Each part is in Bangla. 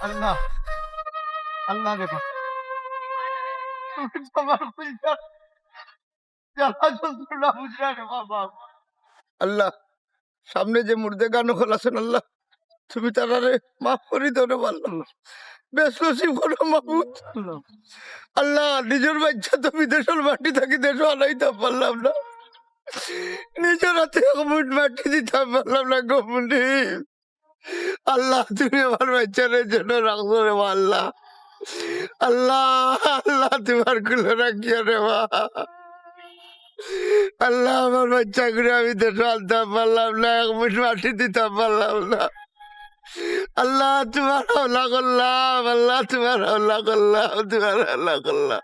আল্লাহ আল্লাহ রে বাবা, তুমি তো আমার কইলা জ্বালা যন্ত্রণা বুঝলা রে বাবা। আল্লাহ সামনে যে মুর্দে গান খোলাছেন আল্লাহ তুমি তারারে মাফ করি ধরে পারলাম বেশ নসিব করো মাহবুদ। আল্লাহ নিজের বাচ্চা তো বিদেশের মাটি থাকি দেশে আনাইতাম পারলাম না, নিজের হাতে মুঠ মাটি দিতাম পারলাম না গোমনি। আল্লাহ তুমি আমার বাচ্চারের জন্য রাখছো রে মা আল্লাহ। আল্লাহ আল্লাহ তোমার কুলো রাখিও রে মা। আল্লাহ আমার বাচ্চা করে আমি দেশে আনতাম পারলাম না, এক মুঠ মাটি দিতাম পারলাম না। আল্লাহ তোমার হাওলা করলাম, আল্লাহ তোমার হাওলা করলাম, তোমার হাওলা করলাম।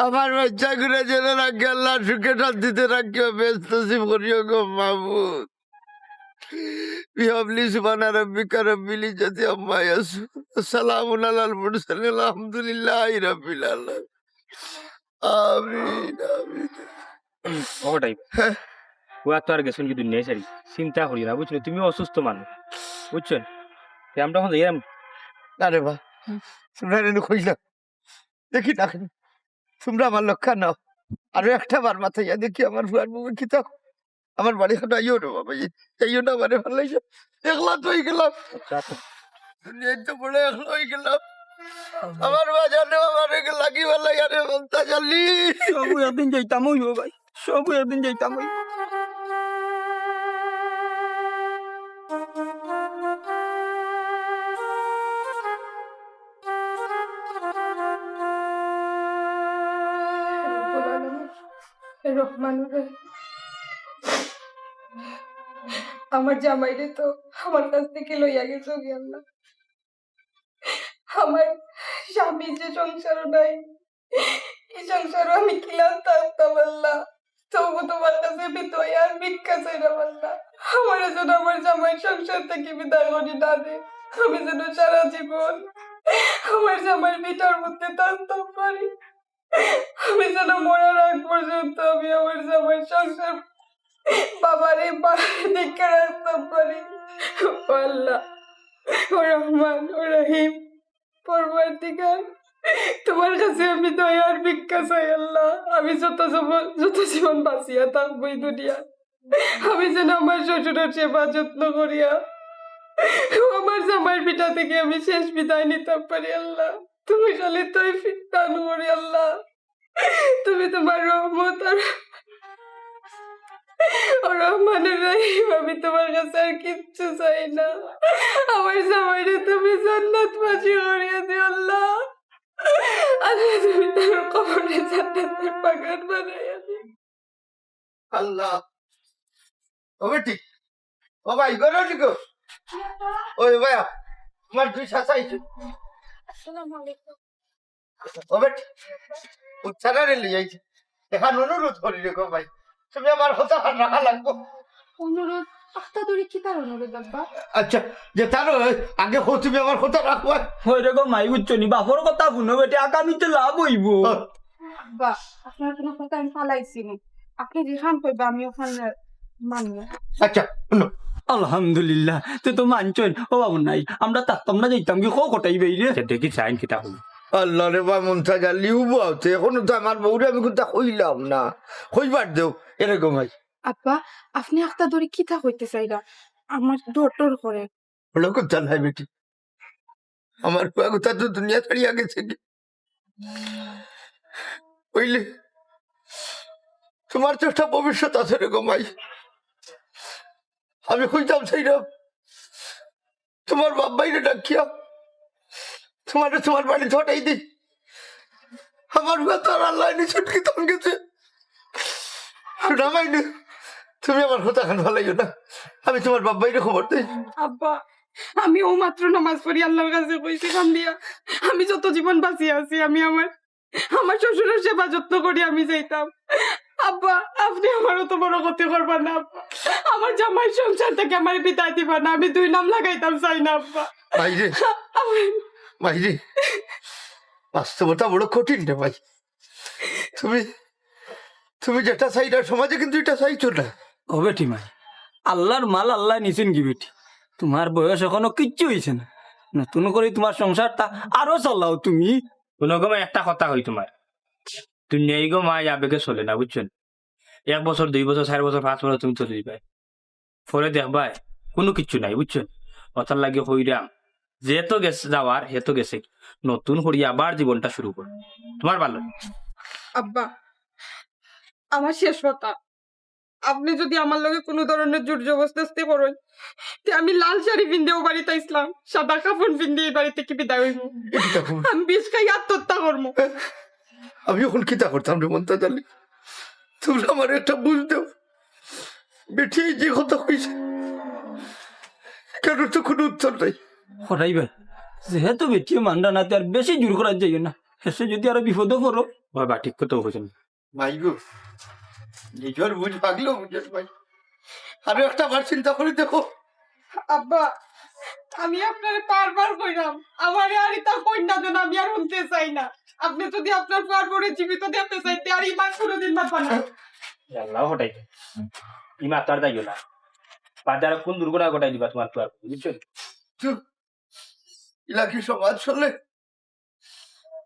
আমার বাচ্চা ঘুরে জেলে রাখি আল্লাহ সুখে শান্তিতে রাখিও ব্যস্ত নসিব করিও গো মাহবুদ। বিহাবলি সুবহানা রাব্বিকা রাব্বিল ইজ্জাতি আম্মা ইয়াসিফুন সালামুন আলাল মুরসালিন আলহামদুলিল্লাহি রাব্বিল আলামিন। আমিন আমিন। ওটাই ও তো আর গেছেন কি দুনিয়া সারি চিন্তা করি না বুঝছো, তুমি অসুস্থ মানুষ বুঝছেন, আমরা এখন এরম না রে বা তোমরা রেনু কইলা দেখি না তোমরা আমার লক্ষা নাও আরো একটা বার মাথায় ইয়া দেখি আমার ভুয়ার মুখে কি তাও আমার বাড়ি খাটা আইও রে বাবা, যাইও না মানে ভালো লাগছে। একলা তো হয়ে গেলাম দুনিয়ায় তো বড় একলা হয়ে গেলাম। আমার বাজারে আমার লাগি ভালো লাগে রে বলতা জানি সবু একদিন যাইতাম হইব ভাই, সবু একদিন যাইতাম হইব। আমার জামাইরে তো আমার কাছ থেকে লইয়া গেছো কি আল্লাহ। আমার স্বামীর যে সংসারও নাই, এই সংসারও আমি কিলাম থাকতাম আল্লাহ। তবু তোমার কাছে বিতয় আর ভিক্ষা চাইলাম আল্লাহ, আমার যেন আমার জামাই সংসার থেকে বিদায় করি না দে। আমি যেন সারা জীবন আমার জামাইয়ের ভিটার মধ্যে থাকতাম পারি, আমি যেন মরার আগ পর্যন্ত আমি আমার জামাইয়ের সংসার বাবারে দেখে রাখতাম পারি। ও আল্লাহ, ও রহমান, ও রহিম, পরবর্তীকার তোমার কাছে আমি দয়ার ভিক্ষা চাই আল্লাহ। আমি যত জীবন বাঁচিয়া থাকবো এই দুনিয়া, আমি যেন আমার শ্বশুরের সেবা যত্ন করিয়া আমার জামাইয়ের পিঠা থেকে আমি শেষ বিদায় নিতে পারি আল্লাহ। তুমি খালি তৌফিক দান করি আল্লাহ। তুমি তোমার রহমত আর রহমানের রহিম, আমি তোমার কাছে আর কিচ্ছু চাই না। আমার জামাইরে তুমি জান্নাতবাসী করিয়া দিও আল্লাহ। আল্লাহ তুমি তার কবরে জান্নাতের বাগান বানাইয়া দিও আল্লাহ। ও বেটি ও ভাই গরো নিকো ওই ভাইয়া আমার দুই শাসাইছে। আসসালামু আলাইকুম। ও বেটি উচ্চারা রে লিয়াইছে এখন অনুরোধ করি রে গো ভাই, তুমি আমার কথা রাখা লাগবো। অনুরোধ আস্তাদুরি কি তার অনুরোধ আব্বা? আচ্ছা যে তার আগে হো তুমি আমার কথা রাখবা। হই রে গো মাই বুঝছো নি, বাপর কথা শুনো বেটে, আগামীতে লাভ হইব। আব্বা আপনার কোনো কথা আমি ফালাইছি না, আপনি যেখান কইবা আমি ওখানে মানব। আচ্ছা শুনো আলহামদুলিল্লাহ, তুই তো মানছই। ও বাবু নাই আমরা তাকতাম না যাইতাম কি খো কটাই বেইরে। দেখি চাইন কিতা হল আল্লাহ রে বা মনটা যা লিউবো আছে এখনো তো আমার বউরে আমি কথা কইলাম না, কইবার দেও এরকম হয়। আব্বা আপনি আস্তাদুরি কি তা হইতে চাইরা? আমার ডর করে। হলো কথা নাই বেটি, আমার কথা তো দুনিয়া ছাড়িয়া গেছে কি বুঝলে, তোমার তো একটা ভবিষ্যৎ আছে রে গোমাই। আমি কইতাম সেইরা তোমার বাপ বাইরে ডাকিয়া তোমার বাড়ি ছটাই দি, আমার বেতার আল্লাহ ছুটকি তখন গেছে শোনা মাইনি। তুমি আমার কথা খান ভালাইও না, আমি তোমার বাপ বাইরে খবর দিই। আব্বা আমি ও মাত্র নামাজ পড়ি আল্লাহর কাছে কইছি কান দিয়া, আমি যত জীবন বাঁচিয়ে আছি আমি আমার শ্বশুরের সেবা যত্ন করি আমি যাইতাম। আব্বা আপনি আমার অত বড় ক্ষতি করবেন না আব্বা, আমার জামাই সংসার থেকে আমার বিদায় দিবা না, আমি 2 নাম লাগাইতাম চাই না আব্বা। বাইরে বাইরে বাস্তবতা বড় কঠিন রে ভাই। তুমি যেটা চাইটা সমাজে কিন্তু এটা চাইছো না। ও বেটি মাই, আল্লাহর মাল আল্লাহ নিছেন কি বেটি, তোমার বয়স এখনো কিচ্ছু হয়েছে না, নতুন করে তোমার সংসারটা আরো চালাও তুমি। কোনো গো একটা কথা কই তোমার, দুনিয়ায় গো মা আবেগে চলে না বুঝছেন। 1 বছর 2 বছর 4 বছর 5 বছর তুমি চলে যাবে, পরে দেখবাই কোনো কিচ্ছু নাই বুঝছেন। কথার লাগে হইরাম যে তো গেছে যাওয়ার হে তো গেছে, নতুন করে আবার জীবনটা শুরু কর, তোমার ভালো। আব্বা, আমার শেষ কথা, আপনি যদি আমার লগে কোনো ধরনের জোর জবরদস্তি করেন, তে আমি লাল শাড়ি পিন্দেও বাড়িতে ইসলাম, সাদা কাপড় পিন্দে এই বাড়ি থেকে বিদায় হইব। আমি বিষ খাই আত্মহত্যা করবো। আমি এখন কিতা করতাম রে মন্তা জানি, তোমরা আমার একটা বুঝ দেও। বেটি যে কথা কইছে কেন তো কোনো উত্তর নাই। হরাইবে যেহেতু বেটিয়ে মান্ডা না তার বেশি জোর করা যাইও না, শেষে যদি আরো বিপদও করো। বাবা ঠিক কথা বুঝছেন। ভাই গো, নিজের বুঝ ভাগলেও বুঝেন ভাই, আরো একটা বার চিন্তা করে দেখো। আব্বা, আমি আপনার বারবার কইরাম আমার আর এটা কইনা দেন, আমি আর শুনতে চাই না। আপনি যদি আপনার পরে জীবিত দেখতে চাইতে আর ইমান কোনোদিন মাথা না। আল্লাহ হটাই ই মাতার যাইও না, বাজার কোন দুর্ঘটনা ঘটাই দিবা তোমার তো বুঝছেন। ইলাকি সমাজ চলে,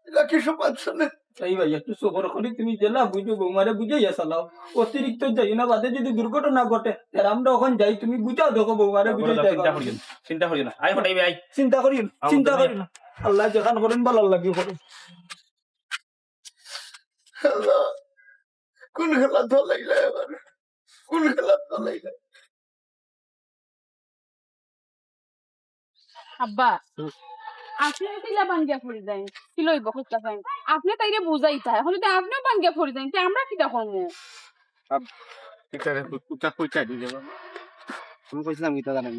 ইলাকি সমাজ চলে। তাই ভাই একটু সবর করে তুমি জেলা বুঝো, বৌমারে বুঝাইয়া চালাও, অতিরিক্ত যাই না, বাদে যদি দুর্ঘটনা ঘটে আর আমরা ওখান যাই, তুমি বুঝাও দেখো বৌমারে বুঝাই। চিন্তা করিও না, আই হটাইবে আই, চিন্তা করি না, চিন্তা করি না, আল্লাহ যেখান করেন ভালো লাগে করেন। আল্লাহ, কোন খেলা ধলাইলে এবার, কোন খেলা ধলাইলে। আব্বা, আপনি কিলা বাঙ্গিয়া পড়ি যাই কি লইব খুঁজতে চাই, আপনি তাইরে বুঝাইতা, এখন যদি আপনিও বাঙ্গিয়া পড়ি যাই তে আমরা কিটা করবো? তুমি কইছিলাম গীতা জানাই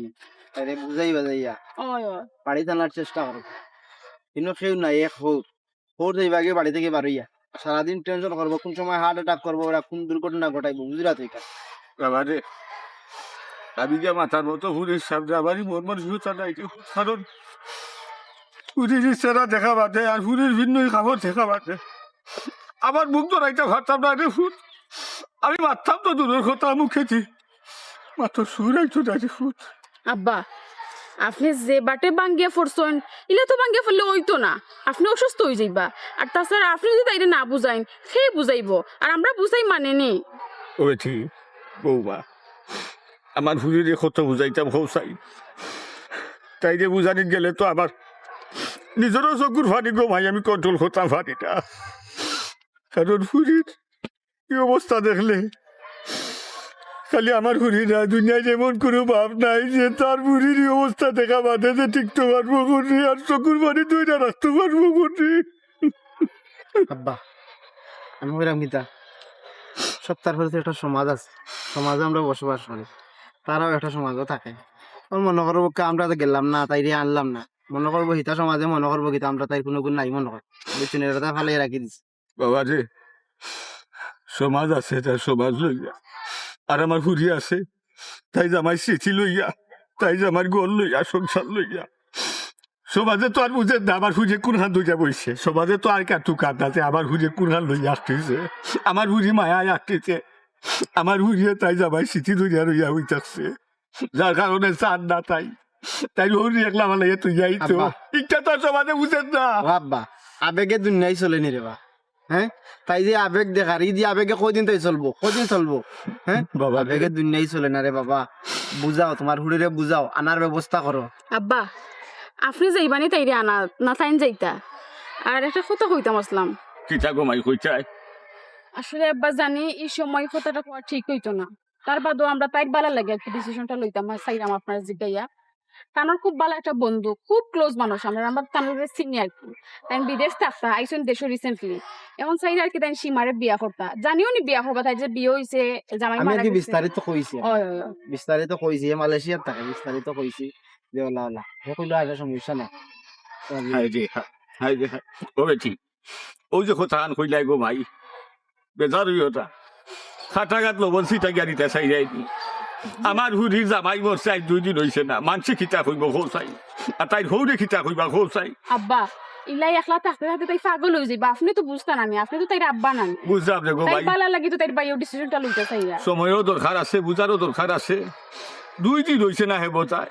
তাই বুঝাই বাজাইয়া ওই ওই বাড়ি টানার চেষ্টা করো, কিন্তু কেউ নাই। এক হোর যাইবা গিয়ে বাড়ি থেকে বারইয়া সারাদিন টেনশন করবো, কোন সময় হার্ট অ্যাটাক করবো, ওরা কোন দুর্ঘটনা ঘটাইবো, বুঝলা তুই বাবা রে, আমি যে মাথার মতো হুড়ির সামনে আমারই মন মানসিকতা নাই, কারণ হুড়ির ইচ্ছারা দেখা বাদে আর হুড়ির ভিন্ন খাবার দেখা বাদে আমার মুখ তো রাইতে ভাবতাম না রে ফুট, আমি মারতাম তো দূরের কথা, মুখেছি মাত্র সুর আইতো না রে ফুট। আব্বা, আপনি যে বাটে বাঙ্গিয়া পড়ছেন ইলা তো বাঙ্গিয়া পড়লে হইতো না, আপনি অসুস্থ হয়ে যাইবা। আর তাছাড়া আপনি যদি তাইরে না বুঝাইন সে বুঝাইবো, আর আমরা বুঝাই মানে নি। ও বেঠি বৌমা, আমার হুড়িরে কত বুঝাইতাম হৌসাই, তাই যে বুঝানি গেলে তো আমার নিজেরও চকুর ফানি গমাই আমি কন্ট্রোল করতাম ফানিটা, কারণ হুড়ির কি অবস্থা দেখলে খালি আমার হুড়ি না, দুনিয়ায় যেমন কোনো ভাব নাই যে তার হুড়ির অবস্থা দেখা বাদে যে টিকতে পারবো করছি আর চকুর পানি দুইটা রাখতে পারবো করছি। আব্বা আমি বললাম গীতা, সপ্তাহের পরে একটা সমাজ আছে, সমাজে আমরা বসবাস করি, তারাও একটা সমাজও থাকে। মনে করবো আমরা তো গেলাম না, তাইরে আনলাম না, মনে করবো হিতা সমাজে মনে করবো গীতা আমরা তাই কোনো গুণ নাই মনে কর, বুঝছেন, এটা ফালাই রাখি দিচ্ছি। বাবা রে, সমাজ আছে তার সমাজ লইয়া, আর আমার হুড়ি আছে তাই যে আমার স্মৃতি লইয়া, তাই যে আমার গল লইয়া, সংসার লইয়া। সমাজে তো আর বুঝে না আমার হুজে কোন হাত ধুইয়া বইছে, সমাজে তো আর কাটু কাটাতে আমার হুজে কোন হাত লইয়া আসতেছে, আমার হুড়ি মায়ায় আসতেছে, আমার হুড়িয়ে তাই যে আমার স্মৃতি ধরিয়া রইয়া হইতাছে, যার কারণে চান না তাই তাই হুড়ি একলা মানে তুই যাই তো আব্বা। ইচ্ছা তো আর সমাজে বুঝেন না। ও আব্বা, আবেগে দুনিয়ায় চলে নি রে বা, হ্যাঁ তাই যে আবেগ দেখার ই দিয়ে আবেগে কদিন তাই চলবো, কদিন চলবো, হ্যাঁ বাবা রে। আবেগে দুনিয়ায় চলে না রে বাবা, বুঝাও তোমার হুড়িরে বুঝাও, আনার ব্যবস্থা করো। আব্বা, আপনি যাইবানি তাইরে আনা না তাইন যাইতা। আর একটা কথা কইতাম আসলাম, কিতা গমাই কইতাই আসলে আব্বা জানি এই সময় কথাটা কোয়া ঠিক হইতো না, তার বাদও আমরা তাই বালা লাগে আর কি ডিসিশনটা লইতাম চাইলাম আপনার জিগাইয়া। তানোর খুব ভালো একটা বন্ধু, খুব ক্লোজ মানুষ, আমরা তানোর সিনিয়র কি, তাই বিদেশ থাকতা আইসন দেশ রিসেন্টলি, এখন চাই আর কি তাই সীমারে বিয়া করতা, জানিও নি বিয়া করবা, তাই যে বিয়ে হইছে জামাই আমি মারা কি গেছে। বিস্তারিত কইছি, ওই ওই ওই। বিস্তারিত কইছি, মালয়েশিয়ার থাকে বিস্তারিত কইছি যে ওলা ওলা হে কইলো আর সমস্যা নাই। হাই রে হাই রে ও বেটি, ও যে কথা আন কইলাই গো ভাই, বেজার হইওটা খাটাঘাত লবণ সিটা গাড়িতে চাই যাইনি, আমার হুড়ির জামাই মরছে আজ 2 দিন হইছে না, মানসি খিতা কইব খোঁচাই, আর তাই হৌরে খিতা কইবা খোঁচাই। আব্বা, ইলাই একলা থাকতে থাকতে তাই পাগল হয়ে যাইবা, আপনি তো বুঝতেন, আমি আপনি তো তাই আব্বা নান, বুঝলাম রে গো তাই ভাই, বালা লাগি তো তাই বাইও ডিসিশনটা লইতে চাইয়া। সময়ও দরকার আছে, বুঝারও দরকার আছে, 2 দিন হইছে না হেব তাই,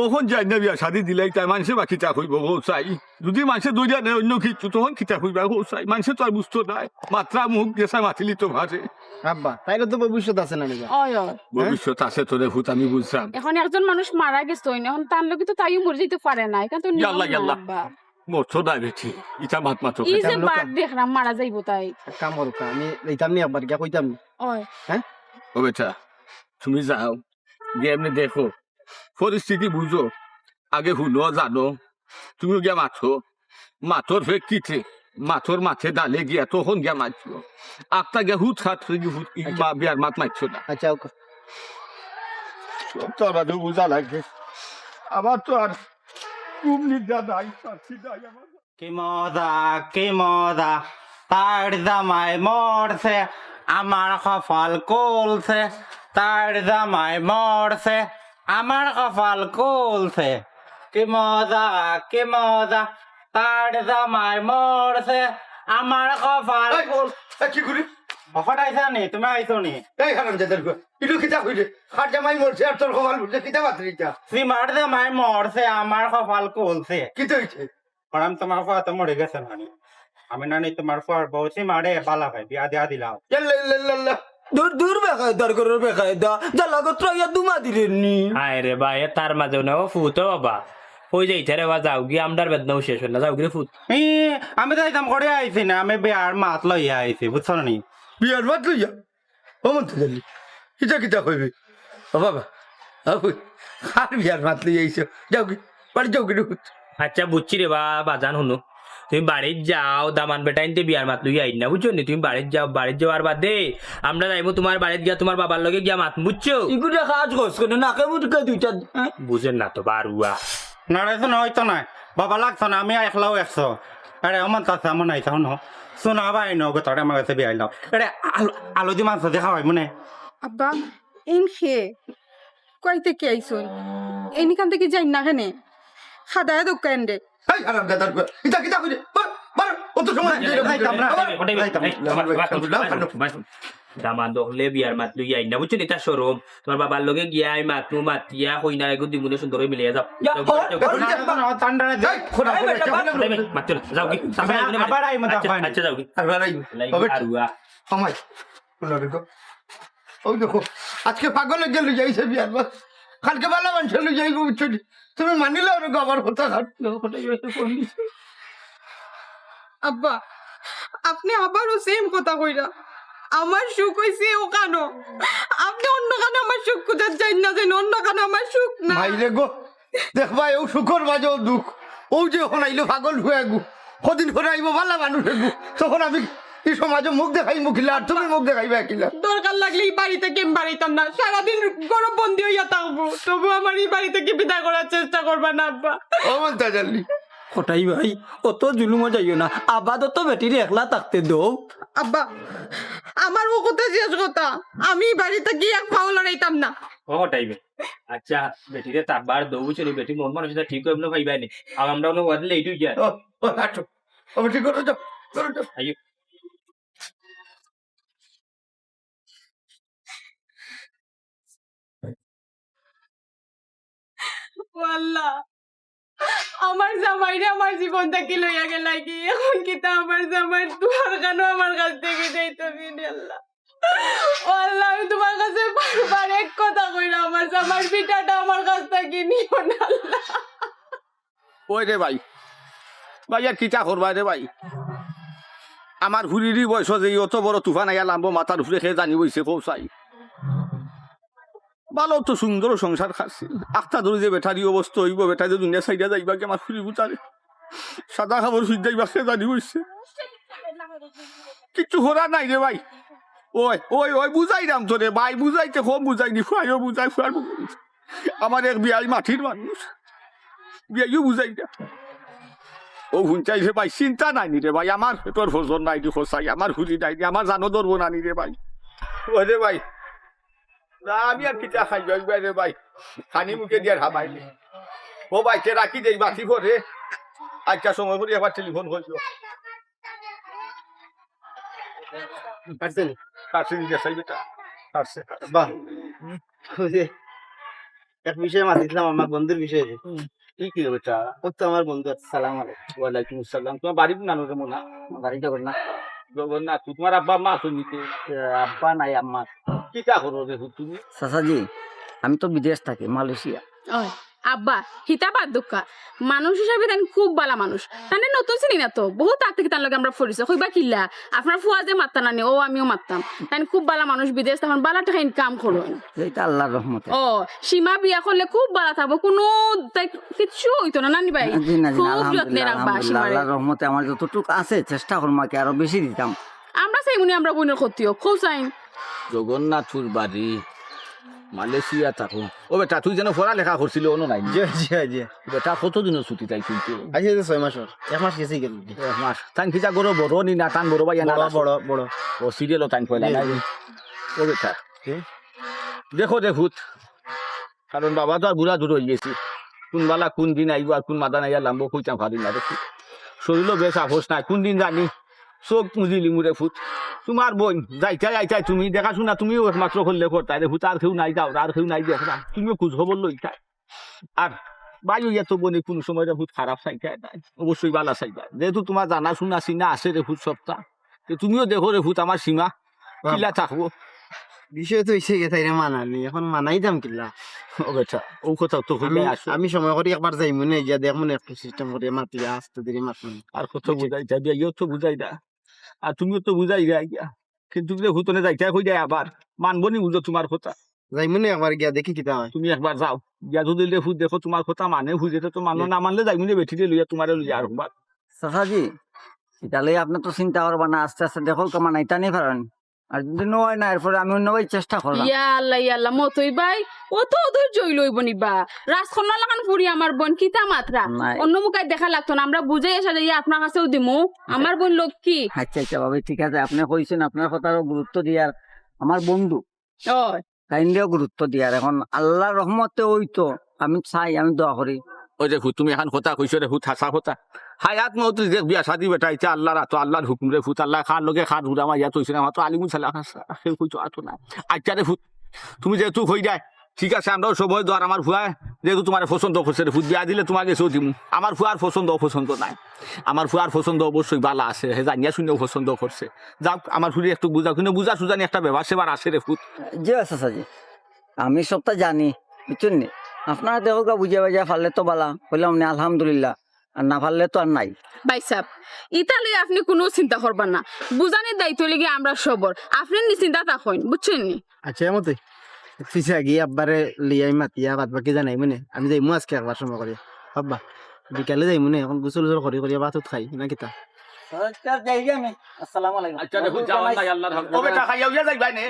কখন যাই না বিয়া শাদি দিলাই তাই মানুষে বা খিতা হইব হো চাই যদি মানুষে দইয়া নেই অন্য কিছু তখন খিতা হইবা হো চাই মানুষে তো আর বুঝতো নাই মাত্রা মুখ গেছা মাতিলি তো ভারে আব্বা তাইলে তো ভবিষ্যৎ আছে না নিজা ওই ওই ভবিষ্যৎ আছে তোরে ভূত আমি বুঝলাম এখন একজন মানুষ মারা গেছে এখন তার লোকে তো তাইও মরে যেতে পারে না এখন তো নিয়ম ইয়াল্লা, না, ইয়াল্লা। আব্বা। মরছো না বেঠি ইটা মাত মাতো এই যে কেমন বাদ লোক? দেখলাম মারা যাইবো তাই এক কাম করো কা, আমি এইতাম নি একবার গিয়া কইতাম নি। ওই ও বেটা তুমি যাও গিয়ে এমনি দেখো পরিস্থিতি বুঝো আগে হুলো জানো তুমি গিয়া মাথোর ফেক কিছে মাথোর মাথে ডালে গিয়া তখন গিয়া মারছো একটা গিয়া হুত খাত হুত বা বিয়ার মাত মারছো না আচ্ছা ওকে। তোর বাদে বুঝা লাগে আবার তো আর ঘুম নিদ্রা নাই শান্তি নাই আমার কি মজা তার জামাই মরছে আমার কপাল কলছে তার জামাই মরছে আমার কপাল কলছে কি মজা তার জামাই মরছে আমার কপাল কল কি করি হঠাৎ আইসা নি তুমি আইসো নি এই হারাম জাদার ইটু কিতা হইলে খাট জামাই মরছে আর তোর কপাল বুঝে কিতা মাত্র এটা সীমার জামাই মরছে আমার কপাল কলছে কিতা হইছে কারণ তোমার ফুয়া তো মরে গেছে নানি আমি নানি তোমার ফুয়ার বউ সীমারে বালা ভাই বিয়া দিয়া দিলাম ইয়াল্লা ইয়াল্লা ইয়াল্লা দূর দূর বেকায়দার করে বেকায়দা জ্বালাগত ইয়া দুমা দিলেন নি আয় রে ভাই তার মাঝে না ও ফুতো বাবা হয়ে যাইতে রে বা যাও গিয়ে আমরার বেদনাও শেষ হল না যাও গিয়ে ফুট আমি তো একদম করে আইছি না আমি বিয়ার মাত লইয়া আইছি বুঝছো নি বিয়ার বাদ লইয়া ও মন্ত্রী জানি কিতা কিতা কইবি ও বাবা খার বিয়ার মাত লইয়া আইছো যাও কি বাড়ি যাও কি আচ্ছা বুঝছি রে বা বাজান শুনো তুমি বাড়ির যাও দামান বেটা ইনতে বিয়ার মাত লইয়া আইন না বুঝছো নি তুমি বাড়ির যাওয়ার বাদে আমরা যাইবো তোমার বাড়িতে গিয়া তোমার বাবার লগে গিয়া মাত বুঝছো ইগুলা কাজ করছ কেন নাকে মুটকে দুইটা বুঝেন না তো বারুয়া নারে শোনো হয়তো নাই বাবা লাগছো না আমি একলাও একশো আরে আমার কাছে আমার নাই চাও না শোনো আবার আইন গোতরে আমার কাছে বিয়াই লাও আরে আলু দি মাংস দেখা হয় মনে আব্বা এন খে কইতে কি আইছুন এনিখান থেকে যাই না কেনে খাদায় দোকান রে এই হারাম জাদার কিতা কিতা কইলে বার ও তো সময় দামান দহলে বিয়ার মাত লইয়া আইন না বুঝছো নি তার সরম তোমার বাবার লগে গিয়া আই মাতু মাতিয়া কই না এগো দিমুনে সুন্দর মিলিয়ে যাও ঠান্ডারে মাত্র যাও কি আবার আই মতো হয় আচ্ছা যাও কি বারুয়া সময় ওই দেখো আজকে পাগল গেল যাইছে বিয়ার বাদ কালকে বালা মানুষ লই যাই বুঝছো তুমি মানিলে ওর গবার কথা আব্বা আপনি আবারও সেম কথা কইরা আমার সুখ হইছে ও কানো আপনি অন্য কানে আমার সুখ খুঁজার যাই না যেন অন্য কানে আমার সুখ না ভাইরে গো দেখবা ও সুখর মাঝেও দুঃখ ও যে এখন আইলো পাগল হয়ে গু কদিন করে আইব ভালা মানুষ গু তখন আমি এই সমাজে মুখ দেখাই মুখিলা আর তুমি মুখ দেখাইবে কিলা দরকার লাগলে এই বাড়িতে কেম বাড়িতাম না সারাদিন গরম বন্দি হইয়া থাকবো তবু আমার এই বাড়ি থেকে বিদায় করার চেষ্টা করবা না আব্বা ও মন্তা জানলি কোটাই ভাই অত জুলুমও যাইও না আপাতত বেটির একলা থাকতে দৌ আব্বা আমার ও কথা শেষ কথা আমি বাড়িতে গিয়ে এক পাও লড়াইতাম না ও টাইমে আচ্ছা বেটিরে তারবার দৌ বুঝছো নি বেটি মন মানুষ ঠিক হইব না ভাইবাই নি আর আমরা ওনো বদলে এইটুই যা ও হাঁটো ও ঠিক করে যাও আইও ও আল্লাহ আমার জামাইরে আমার জীবন থেকে লইয়া গেলাই কি এখন কি তা আমার জামাই তোমার কেন আমার কাছ থেকে যাইতো বিনে আল্লাহ ও আল্লাহ আমি তোমার কাছে বারবার এক কথা কইরা আমার জামাইর পিঠাটা আমার কাছ থেকে নিও না আল্লাহ ওই রে ভাই ভাই আর কিটা করবা রে ভাই আমার হুরিরি বয়স যে অত বড় তুফান আইয়া লাম্ব মাথার উপরে খেয়ে জানি বইছে পৌঁছাই ভালো তো সুন্দর সংসার খাচ্ছি আখটা ধরে যে বেটারি অবস্থা হইব বেটা যে দুনিয়া সাইডা যাইবা কি আমার ফুরি বুটারে সাদা খাবার সুই যাইবা খেয়ে জানি বইছে কিচ্ছু করা নাই রে ভাই ওই ওই ওই বুঝাই দাম তো রে ভাই বুঝাইতে কম বুঝাইনি ফুয়াইও বুঝাই ফুয়ার আমার এক বিয়াই মাটির মানুষ বিয়াইও বুঝাই না ও হুঞ্চাইছে ভাই চিন্তা নাই নি রে ভাই আমার পেটর ভোজন নাই নি খোসাই আমার হুলি নাই নি আমার জানো ধরবো না নি রে ভাই ওই রে ভাই না আমি আর কিটা খাই যাই রে ভাই খানি মুখে দিয়ে হাবাইনি ও ভাইকে রাখি দেই বাকি করে আজকে সময় করে একবার টেলিফোন করছো পারছেন কাছে নিয়ে যাই বেটা কাছে বাহ ওই যে এক বিষয়ে মাতিছিলাম আমার বন্ধুর বিষয়ে কি কি বেটা ও তো আমার বন্ধু আছে, সালাম আলাইকুম। ওয়ালাইকুম আসসালাম তোমার বাড়ির নানো রে মোনা বাড়ি যাবেন না? জগন্নাথ তোমার আব্বা মা শুনিতে আব্বা নাই আম্মা। কিটা করো রে তুমি চাচাজি আমি তো বিদেশ থাকি, মালয়েশিয়া। ওই আব্বা হিতা বাদ দুঃখা মানুষ হিসাবে তাই খুব বালা মানুষ তানে নতুন চিনি না তো বহুত আগ থেকে তার লগে আমরা পরিচয় কইবা কিল্লা আপনার ফুয়া যে মারতাম না ও আমিও মারতাম তাই খুব বালা মানুষ বিদেশ তখন বালা টাকা ইনকাম করুন। এইটা আল্লাহর রহমতে। ও সীমা বিয়া করলে খুব বালা থাকবো কোনো তাই কিচ্ছু হইতো না নানি ভাই জি না, জি না, খুব যত্নে আলহামদুলিল্লাহ, রাখবা আলহামদুলিল্লাহ, সীমারে। আল্লাহর রহমতে আমার যতটুকু আছে চেষ্টা করবো মাকে আরো বেশি দিতাম। আমরা সেই মনে আমরা বোনের ক্ষতিও খুব চাইন। জগন্নাথপুর বাড়ি মালয়েশিয়া থাকো ও বেটা তুই যেন পড়ালেখা করছিল অন্য নাই জি জি জি। বেটা কতদিনের ছুটি তাই কিন্তু আজ 6 মাসের, 1 মাস গেছে গেল। এক মাস তান খিজা করো বড় নি না টান বড় ভাই না বড় বড় বড় ও সিরিয়ালও টাইম পয়লা জি, নাই জি। ও বেটা দেখো দেখুত কারণ বাবা তো আর বুড়া দূর হয়ে গেছি কোন বালা কোন দিন আইব আর কোন মাদা নাই লাম্ব কইতাম পারি না দেখি শরীরও বেশ আপোষ নাই কোন দিন জানি চোখ মুজিলি মুরে ফুট তোমার বোন যাইতাই যাইতাই তুমি দেখাশোনা তুমিও একমাত্র করলে করতাই রে ফুট আর কেউ নাই যাও আর কেউ নাই দেখো না তুমিও খোঁজ খবর লইতাই আর বায়ু এত বনে কোন সময় রে ফুট খারাপ চাইতাই নাই অবশ্যই বালা চাইতাই যেহেতু তোমার জানা শুনা চিনা আছে রে ফুট সপ্তাহ তুমিও দেখো রে ফুট আমার সীমা কিলা থাকবো বিষয় তো এসে গেছে রে, মানানি এখন মানাই দাম কিলা। ও বেটা ও কথা তো আমি হইলে আসো আমি সময় করি একবার যাই মনে গিয়া দেখ মনে একটু সিস্টেম করে মাতলে আসতে দেরি মাতলে। আর কত বুঝাই যাবি ইও তো বুঝাই দা আর তুমিও তো বুঝাই দেয় গিয়া কিন্তু যে হুতনে যাইতে কই যায় আবার মানবো নি বুঝো তোমার কথা যাই মনে একবার গিয়া দেখি কিতা হয়। তুমি একবার যাও গিয়া যদি দেখো দেখো তোমার কথা মানে বুঝে তো মানো না মানলে যাই মনে বেঠিতে লইয়া তোমারে লইয়া আর একবার চাচাজি তাহলে আপনি তো চিন্তা করবা না, আস্তে আস্তে দেখো কেমন আইতা নেই পারেন। আর যদি নয় না এরপরে আমি অন্য ভাই চেষ্টা করলাম। ইয়া আল্লাহ মতই ভাই ও তো ধৈর্যই লইব নিবা রাজকন্যা লাগান ফুরি আমার বোন কিতা মাত্রা নাই। অন্য মুখায় দেখা লাগতো না আমরা বুঝাই আসা যাই আপনার কাছেও দিমু আমার বোন লক্ষ্মী। আচ্ছা আচ্ছা ভাবি ঠিক আছে, আপনি কইছেন আপনার কথারও গুরুত্ব দিয়ার আমার বন্ধু ও কাইন্ডেও গুরুত্ব দিয়ার এখন আল্লাহর রহমতে ওই তো আমি চাই, আমি দোয়া করি। ওই দেখো তুমি এখন কথা কইছো রে হুত হাসা কথা হায়াত মত দেখ বিয়া শাদি বেটা ইচ্ছা আল্লাহ রাতো আল্লাহর হুকুম রে ফুত আল্লাহ খান লগে খান হুদা মা ইয়াত হইছে না তো আলিমু সালাহ সেই কইছো আতো না আচ্ছা রে ফুত তুমি যেহেতু হই যায় ঠিক আছে আমরাও সবাই দোয়ার আমার ফুয়া যেহেতু তোমার পছন্দ করছে রে ফুত বিয়া দিলে তোমাকে সৌ দিমু আমার ফুয়ার পছন্দ অপছন্দ নাই আমার ফুয়ার পছন্দ অবশ্যই বালা আছে হে জানিয়া শুনেও পছন্দ করছে যাক আমার ফুরি একটু বুঝাও কিন্তু বুঝা সুজানি একটা ব্যবহার সেবার আছে রে ফুত জি চাচাজি আমি সবটা জানি বুঝছেন নি, আপনারা দেখো গা বুঝে বাজা ফাললে তো বালা বললাম না আলহামদুলিল্লাহ, আর না ফাললে তো আর নাই। ভাই সাহেব ইতালি আপনি কোনো চিন্তা করবেন না বুঝানির দায়িত্ব লেগে আমরা সবর আপনি নিশ্চিন্তা থাকেন বুঝছেন নি। আচ্ছা এমতে পিছিয়ে গিয়ে আব্বারে লিয়াই মাতিয়া বাদ বাকি জানাই মনে আমি যাই মু আজকে একবার সময় করি আব্বা বিকালে যাই মনে এখন গোসল গোসল করি করি ভাত খাই না কিতা। আসসালামু আলাইকুম। আচ্ছা দেখো যাও আল্লাহ আল্লাহর ও বেটা খাইয়া উইয়া যাইবা নে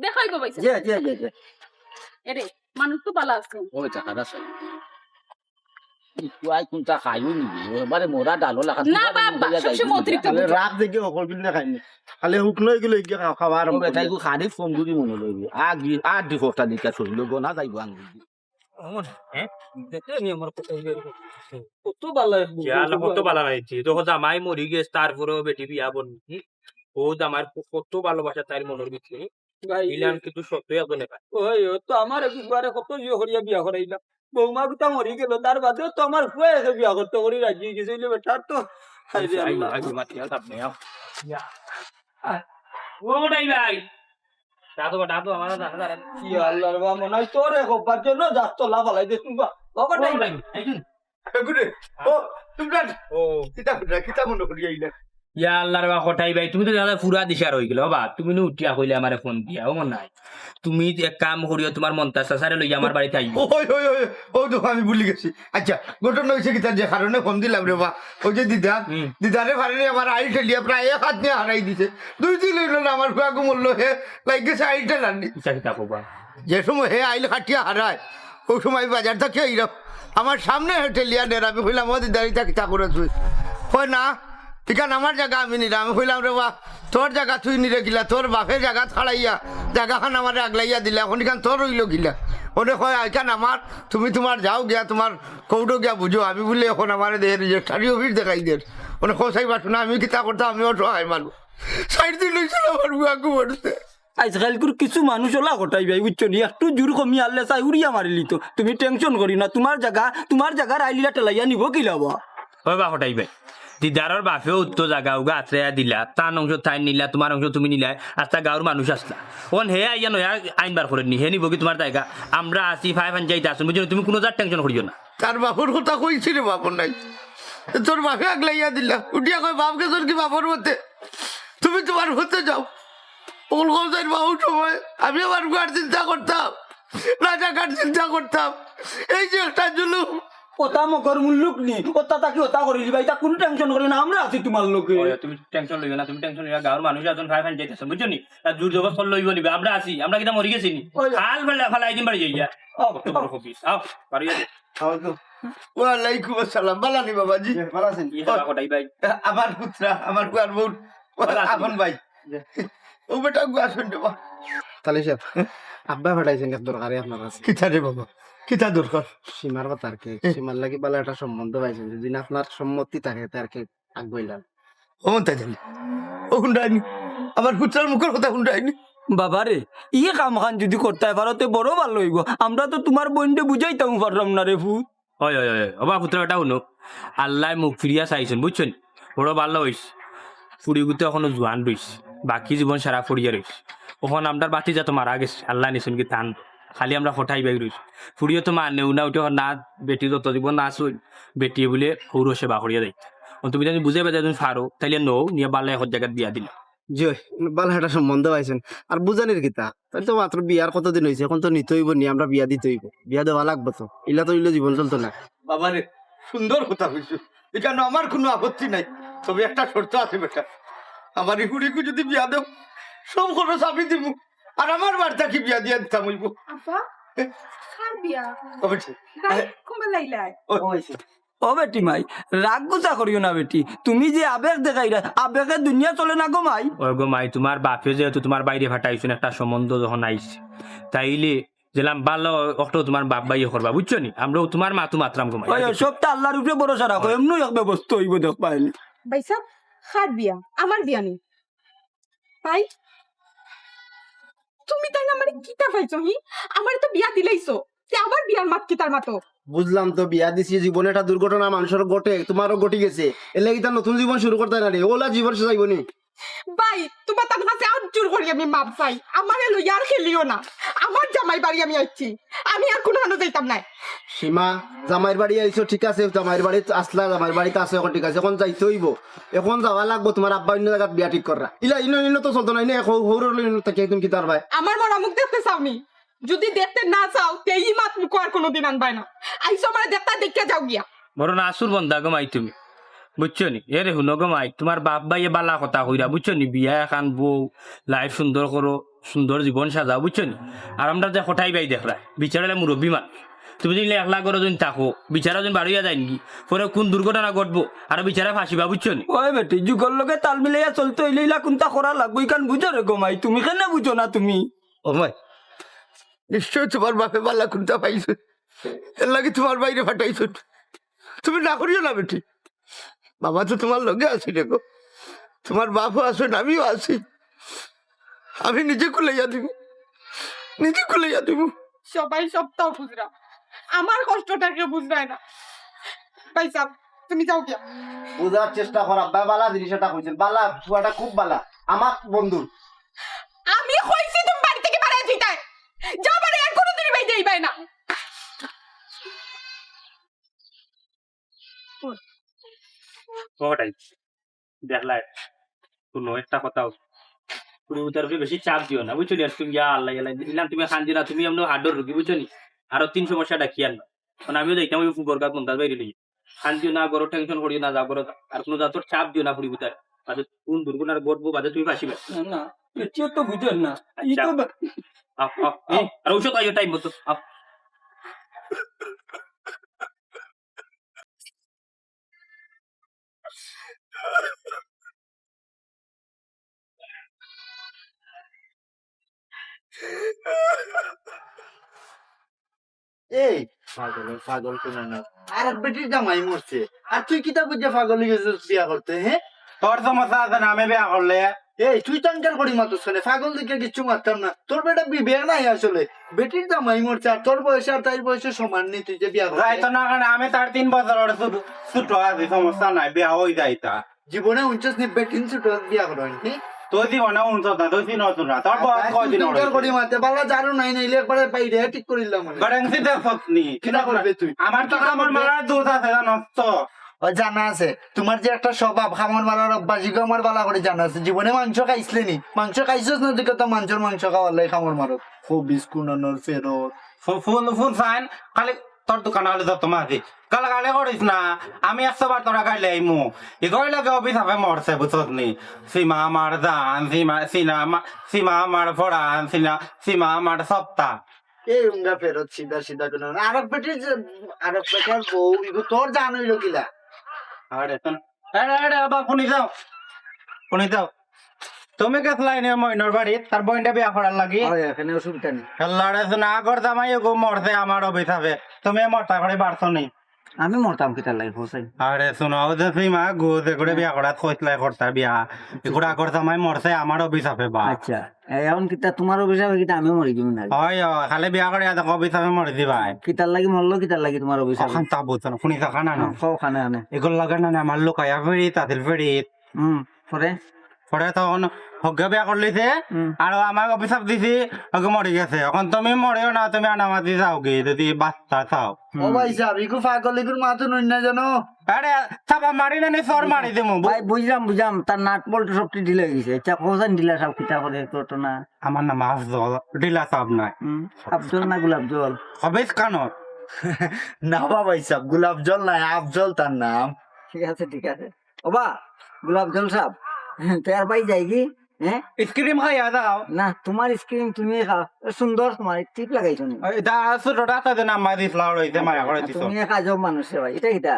দেখাই গো ভাই জি জি জি জি। এরে মানুষ তো ভালো আছে ও বেটা কাদা তুই কোনটা খাইও নি এবারে মোরা ডালো লাগা না বাবা সবসময় অতিরিক্ত তাহলে রাত দেখে সকল কিন্তু খাইনি খালি শুকনো গেলে খাওয়া আর বেটাই কো খাদি ফোন গুদি মনে লইবি আগি আর দি ফটা দিকা চলিল গো না যাইব আঙ্গি কত ভালো কত ভালো লাগছে তো জামাই মরি গেছে তারপরেও বেটি বিয়া বন ও জামার কত ভালোবাসা তার মনের ভিতরে ভাই ইলাম কিন্তু সত্যই আগুনে পায় ওই ও তো আমার একবারে কত ইয়ে করিয়া বিয়া করাইলাম বৌমা গুতা মরি গেল তার বাদেও তো আমার ফুয়ে এসে বিয়া করতে করি রাজি গেছিল বেটার তো হায় রে আল্লাহ। ওটাই ভাই দাদু দাদু আমার কি আল্লাহর বা মনে হয় তোর এক অব্বার জন্য যাস তো লাভ আলাই দিস বা ওটাই ভাই গুরে ও তুমি ও কিতা মনে করি আইলা ইয়া আল্লাহর বা হঠাই ভাই তুমি তো দাদা পুরা দিশা রই গেল বা তুমি নো উঠিয়া কইলে আমারে ফোন দিয়া ও মন নাই তুমি এক কাম করিও তোমার মন্তাসা সারে লই আমার বাড়িতে আইব ওই ওই ওই ও তো আমি ভুলে গেছি আচ্ছা ঘটনা হয়েছে কি তার যে কারণে ফোন দিলাম রে বা ওই যে দিদারে পারেনি আমার আইল ঠেলিয়া প্রায় 1 হাত নিয়ে হারাই দিছে 2 দিন হইল না আমার কুয়াকু মূল্য হে লাগছে আইল ঠেলানি চাকিতা কবা যে সময় হে আইল খাটিয়া হারায় ওই সময় বাজার থেকে এইরকম আমার সামনে ঠেলিয়া নের আমি কইলাম ও দিদারি তা করে তুই হয় না ঠিকান আমার জায়গা আমি নিলাম আমি কইলাম রে বা তোর জায়গা তুই নিরে গিলা তোর বাপের জায়গা ছাড়াইয়া জায়গাখান আমার আগলাইয়া দিলা এখন এখান তোর রইল গিলা ওনে কয় এখান আমার তুমি তোমার যাও গিয়া তোমার কৌটো গিয়া বুঝো আমি বললে এখন আমার দেহের রেজিস্ট্রারি অফিস দেখাই দের ওনে খসাই পাঠো না আমি কিতা করতাম আমি ওঠো হাই মারবো সাইড দিন লইছিল আমার বুয়াকু পড়তে আজকালকার কিছু মানুষ ওলা ঘটাই ভাই বুঝছো নি একটু জোর কমি আনলে চাই উড়িয়া মারিলি তো তুমি টেনশন করি না তোমার জায়গার আইলিলা টেলাইয়া নিব কি লাভ হয় বা হঠাই ভাই দিদারর বাপেও উত্তর জাগা উগা আত্রেয়া দিলা তার অংশ তাই নিলা তোমার অংশ তুমি নিলা আস্তা গাঁর মানুষ আসলা ওন হে আইয়া নয়া আইন বার করে নি হে নিব কি তোমার জায়গা আমরা আসি ফাইভ হান যাইতে আসুন বুঝছো তুমি কোনো যার টেনশন করিও না তার বাপর কথা কইছি রে বাপর নাই তোর বাপে আগলাইয়া দিলা উঠিয়া কয় বাপকে তোর কি বাপর মতে তুমি তোমার হতে যাও ওল কোথায় বাবু সময় আমি আমার গার চিন্তা করতাম রাজাকার চিন্তা করতাম এই যে একটা জুলুম ওটা মকর মূল্যক নি ওটা তাকে ওটা করিলি ভাই তা কোনো টেনশন করি না আমরা আছি তোমার লোকে তুমি টেনশন লইবে না তুমি টেনশন লইবা গাঁর মানুষ আসুন ফাইভ হান যাইতে আসুন বুঝছো নি আর জোর জবরদস্ত লইব নিবে আমরা আছি আমরা কিনা মরি গেছি নি হাল ফালাই দিন বাড়ি যাইয়া আও বাড়ি ওয়ালাইকুম আসসালাম বালানি বাবাজি ভালো আছেন হঠাই ভাই আমার পুত্রা আমার কুয়ার বউ আপন ভাই ও বেটা আসুন রে বাবা তাহলে সাহেব আব্বা ফাটাইছেন এক দরকারে আপনার কাছে কিতা রে বাবা কিতা দরকার সীমার কথা আর কি সীমার লাগি ভালো একটা সম্বন্ধ পাইছেন যদি না আপনার সম্মতি থাকে তার কি আগুইলাম ও তাই জানি ও হুন্ডাইনি আমার পুত্রার মুখের কথা হুন্ডাইনি বাবারে ইয়ে কাম খান যদি করতে পারতে বড় ভালো হইব আমরা তো তোমার বোনকে বুঝাইতাম পারলাম না রে ফুট হয় হয় হয় অবা পুত্র এটা শুনো আল্লাহ মুখ ফিরিয়া চাইছেন বুঝছেন বড় ভালো হইস ফুড়িগুতে এখনো জোয়ান রইস বাকি জীবন সারা ফুরিয়া রইস ওখান আমরার বাতি যা তো মারা গেছে আল্লাহ নিশুন কি টান খালি আমরা ফটাই বাই রইস ফুড়িও তো মা নেও না উঠে না বেটি যত জীবন না আসুন বেটি বলে সৌর সেবা করিয়া দেয় তুমি যদি বুঝে পেতে তুমি ফারো তাইলে নৌ নিয়ে বাল্লা এখন জায়গায় দিয়া দিলা জয় ভালো একটা সম্বন্ধ পাইছেন আর বুঝানির কিতা তাই তো মাত্র বিয়ার কতদিন হয়েছে এখন তো নিতে হইব নি আমরা বিয়া দিতে হইব বিয়া দেওয়া লাগবো তো ইলা তো ইলে জীবন চলতো না বাবারে সুন্দর কথা হইছো এখানে আমার কোনো আপত্তি নাই তবে একটা শর্ত আছে বেটা আমার এই হুড়িকে যদি বিয়া দেও সব খরচ আমি দিব আর আমার বার্তা কি বিয়া দিয়ে দিতাম হইব আপা কার বিয়া তবে ঠিক নাই কমে লাইলাই ও বেটি মাই রাগ গুছা করিও না বেটি তুমি যে আবেগ দেখাইরা আবেগে দুনিয়া চলে না গো মাই ওই গো মাই তোমার বাপে যেহেতু তোমার বাইরে ফাটাইছেন একটা সম্বন্ধ যখন আইছে তাইলে যেলাম ভালো অটো তোমার বাপ ভাই করবা বুঝছো নি আমরাও তোমার মাতু মাত্রাম গো মাই সবটা আল্লাহর উপরে ভরসা রাখো এমনি এক ব্যবস্থা হইব দেখ পাইনি ভাই সাহেব কার বিয়া আমার বিয়া নেই ভাই তুমি তাই না মানে কিতা পাইছো হি আমার তো বিয়া দিলাইছো তে আবার বিয়ার মাত কিতার মাতো বুঝলাম তো বিয়া দিছি জীবনে একটা দুর্ঘটনা মানুষের ঘটে তোমারও ঘটে গেছে এলে কি তার নতুন জীবন শুরু করতে না রে ওলা জীবন সে যাইব নি ভাই তোমার তার কাছে আর জোর করি আমি মাপ চাই আমারে লইয়া আর খেলিও না আমার জামাই বাড়ি আমি আইছি আমি আর কোনো হানো যাইতাম না সীমা জামাইয়ের বাড়ি আইছো ঠিক আছে জামাইয়ের বাড়ি আসলা জামাইয়ের বাড়িতে আছে এখন ঠিক আছে এখন যাইতে হইব এখন যাওয়া লাগবো তোমার আব্বা অন্য জায়গায় বিয়া ঠিক করা ইলা ইনো তো চলতো না ইনো হৌর থেকে তুমি কি তার ভাই আমার মরা মুখ দেখতে চাওনি যদি দেখতে না চাও তেই মাত মুখ আর কোনোদিন আনবাই না আইসো আমার দেখতে দেখে যাও গিয়া বড় না আসুর বন্ধা গো মাই তুমি বুঝছো নি এরে শুনো গো মাই তোমার বাপ ভাই বালা কথা কইরা বুঝছো নি বিয়া এখন বউ লাইফ সুন্দর করো সুন্দর জীবন সাজাও বুঝছো নি আর আমরা যে হঠাই বাই দেখলা বিচারালে মুরব্বী মানুষ তুমি যদি একলা করে যদি থাকো বিচারা যদি বাড়িয়া যায় নাকি পরে কোন দুর্ঘটনা ঘটবো আর বিচারা ফাঁসিবা বুঝছো নি ওই বেটি যুগর লগে তাল মিলাইয়া চলতে হইলে ইলা কোনটা করা লাগবো ইকান বুঝো রে গো মাই তুমি কেন বুঝো না তুমি ও মাই নিশ্চয় তোমার বাপে বালা খুনটা পাইছো এর লাগে তোমার বাইরে ফাটাইছো তুমি না করিও না বেটি বাবা তো তোমার লগে আছি দেখো তোমার বাপও আসেন আমিও আছি আমি নিজে কুলাইয়া দিব নিজে কুলাইয়া দিব সবাই সবটাও বুঝরা আমার কষ্টটাকে বুঝরায় না ভাই সাহেব তুমি যাও গিয়া বুঝার চেষ্টা করা বালা জিনিস এটা কইছেন বালা ছুয়াটা খুব বালা আমার বন্ধু আমি কইছি তুমি বাড়ি থেকে বাড়ায় দিতে যাও বাড়ি আর কোনোদিন বাই দেইবাই না হঠাই দেখলাই কোনো একটা কথাও পুরো তরফে বেশি চাপ দিও না বুঝছো নি আর তুমি আল্লাহ দিলাম তুমি খান্দি না তুমি এমন হাডর রুগী বুঝছো নি আরো 3 সমস্যা ডাকি আনবা কারণ আমিও দেখতাম ওই গরগা পন্থাস বাইরে লই শান্তিও না গরো টেনশন করিও না যা গরো আর কোনো জাতর চাপ দিও না পুরি ভিতরে বাদে কোন দুর্গুণার গড়বো বাদে তুমি ফাঁসিবে না এটিও তো বুঝেন না ই তো আর ঔষধ আইও টাইম মতো এই পাগল পাগল কোন না আর বেটির জামাই মরছে আর তুই কিতা বুঝে পাগল হয়ে গেছিস বিয়া করতে হ্যাঁ তোর সমস্যা আছে না আমি বিয়া করলে এই তুই টাঙ্কার করি মাতো চলে পাগল দিকে কিচ্ছু মারতাম না তোর বেটা বিবেক নাই আসলে বেটির জামাই মরছে আর তোর বয়সে আর তাই বয়সে সমান নেই তুই যে বিয়া করবি। যাইতো না কারণ আমি তার 3 বছর ছোট আছি সমস্যা নাই বিয়া হয়ে যাইতা জীবনে উঞ্চস নি বেটিন ছোট বিয়া করেন তুই জীবনে উনছো না তুই চিনছ না তোর বয়স কয়দিন টাঙ্কার করি মারতে বালা জারু নাই নাইলে একবারে বাইরে ঠিক করিলাম গড়েংসি দে ফতনি কিনা করবে তুই আমার তো আমার মারার দুধ আছে জানোস তো ও জানা আছে তোমার যে একটা স্বভাব খামর মারার অভ্যাস এগুলো আমার বালা করে জানা আছে জীবনে মাংস খাইছিলে নি মাংস খাইছিস না দিকে তো মাংসের মাংস খাওয়ার লাই খামর মারো খুব বিস্কুনানোর ফেরত ফুল সাইন খালি তোর দোকানে হলে যত মাঝি গালাগালি করিস না আমি 100 বার তোরা গাইলে আইমু এগোই লাগে অভিশাপে মরছে বুঝছত নি সীমা আমার জান সীমা আমার ফোড়ান সীমা আমার সপ্তাহ এই উঙ্গা ফেরত সিধা সিধা কোনো আরেক বেটির আরেক বেটার বউ এগুলো তোর জান হইলো কিলা আরে আবার শুনি যাও তুমি গেছলাই নে মইনর বাড়িত তার বইনটা বিয়া করার লাগি এখানে অসুবিধা নেই খেলাড়ে না আগর জামাই গো মরছে আমার অভিশাপে তুমি মরতা করে পারছো নি আমি মরতাম কিতার লাগে হোসেন আরে শোনাও যে সীমা গো যে করে বিয়া করাত কইতলাই করতা বিয়া এগুলো আগর জামাই মরছে আমার অভিশাপে বা আচ্ছা এখন কিতা তোমার অভিশাপ কিতা আমি মরি দিম না হয় খালি বিয়া করে দেখো অভিশাপে মরে দিবা কিতার লাগি মরলো কিতার লাগি তোমার অভিশাপ ওখান তা বুঝছো না শুনি থাকা না খাও খানে আনে এগুলো লাগে না আমার লোকায়া ফেরিত আতিল ফেরিত পরে পরে তখন হগে বিয়া করলিছে আর আমাকে অভিশাপ দিছি হগে মরে গেছে এখন তুমি মরেও না তুমি আনামাতি যাও গে যদি বাচ্চা চাও ও ভাই সাহেব ইকু পাগল ইকুর মাথা নই না জানো আরে চাপা মারি না নি সর মারি দিমু ভাই বুঝলাম তার নাট বল্ট সবটি ঢিলে গেছে এটা হোসেন ঢিলা সব কিতা করে তো না আমার নাম আফজল ডিলা চাপ নাই আফজল না গোলাপ জল হবেস কানত না ভাই সাহেব গোলাপ জল নাই আফজল তার নাম ঠিক আছে ওবা গোলাপ জল সাহেব তোর ভাই যাই কি হ্যাঁ স্ক্রিম খাইয়া যাও না তোমার স্ক্রিন তুমি খাও সুন্দর তোমার টিপ লাগাইছো নি এটা ছোটটা তাদের নাম মারি ফ্লাওয়ার হইতে মায়া করে দিছো তুমি কাজব মানুষ রে ভাই এটা কিটা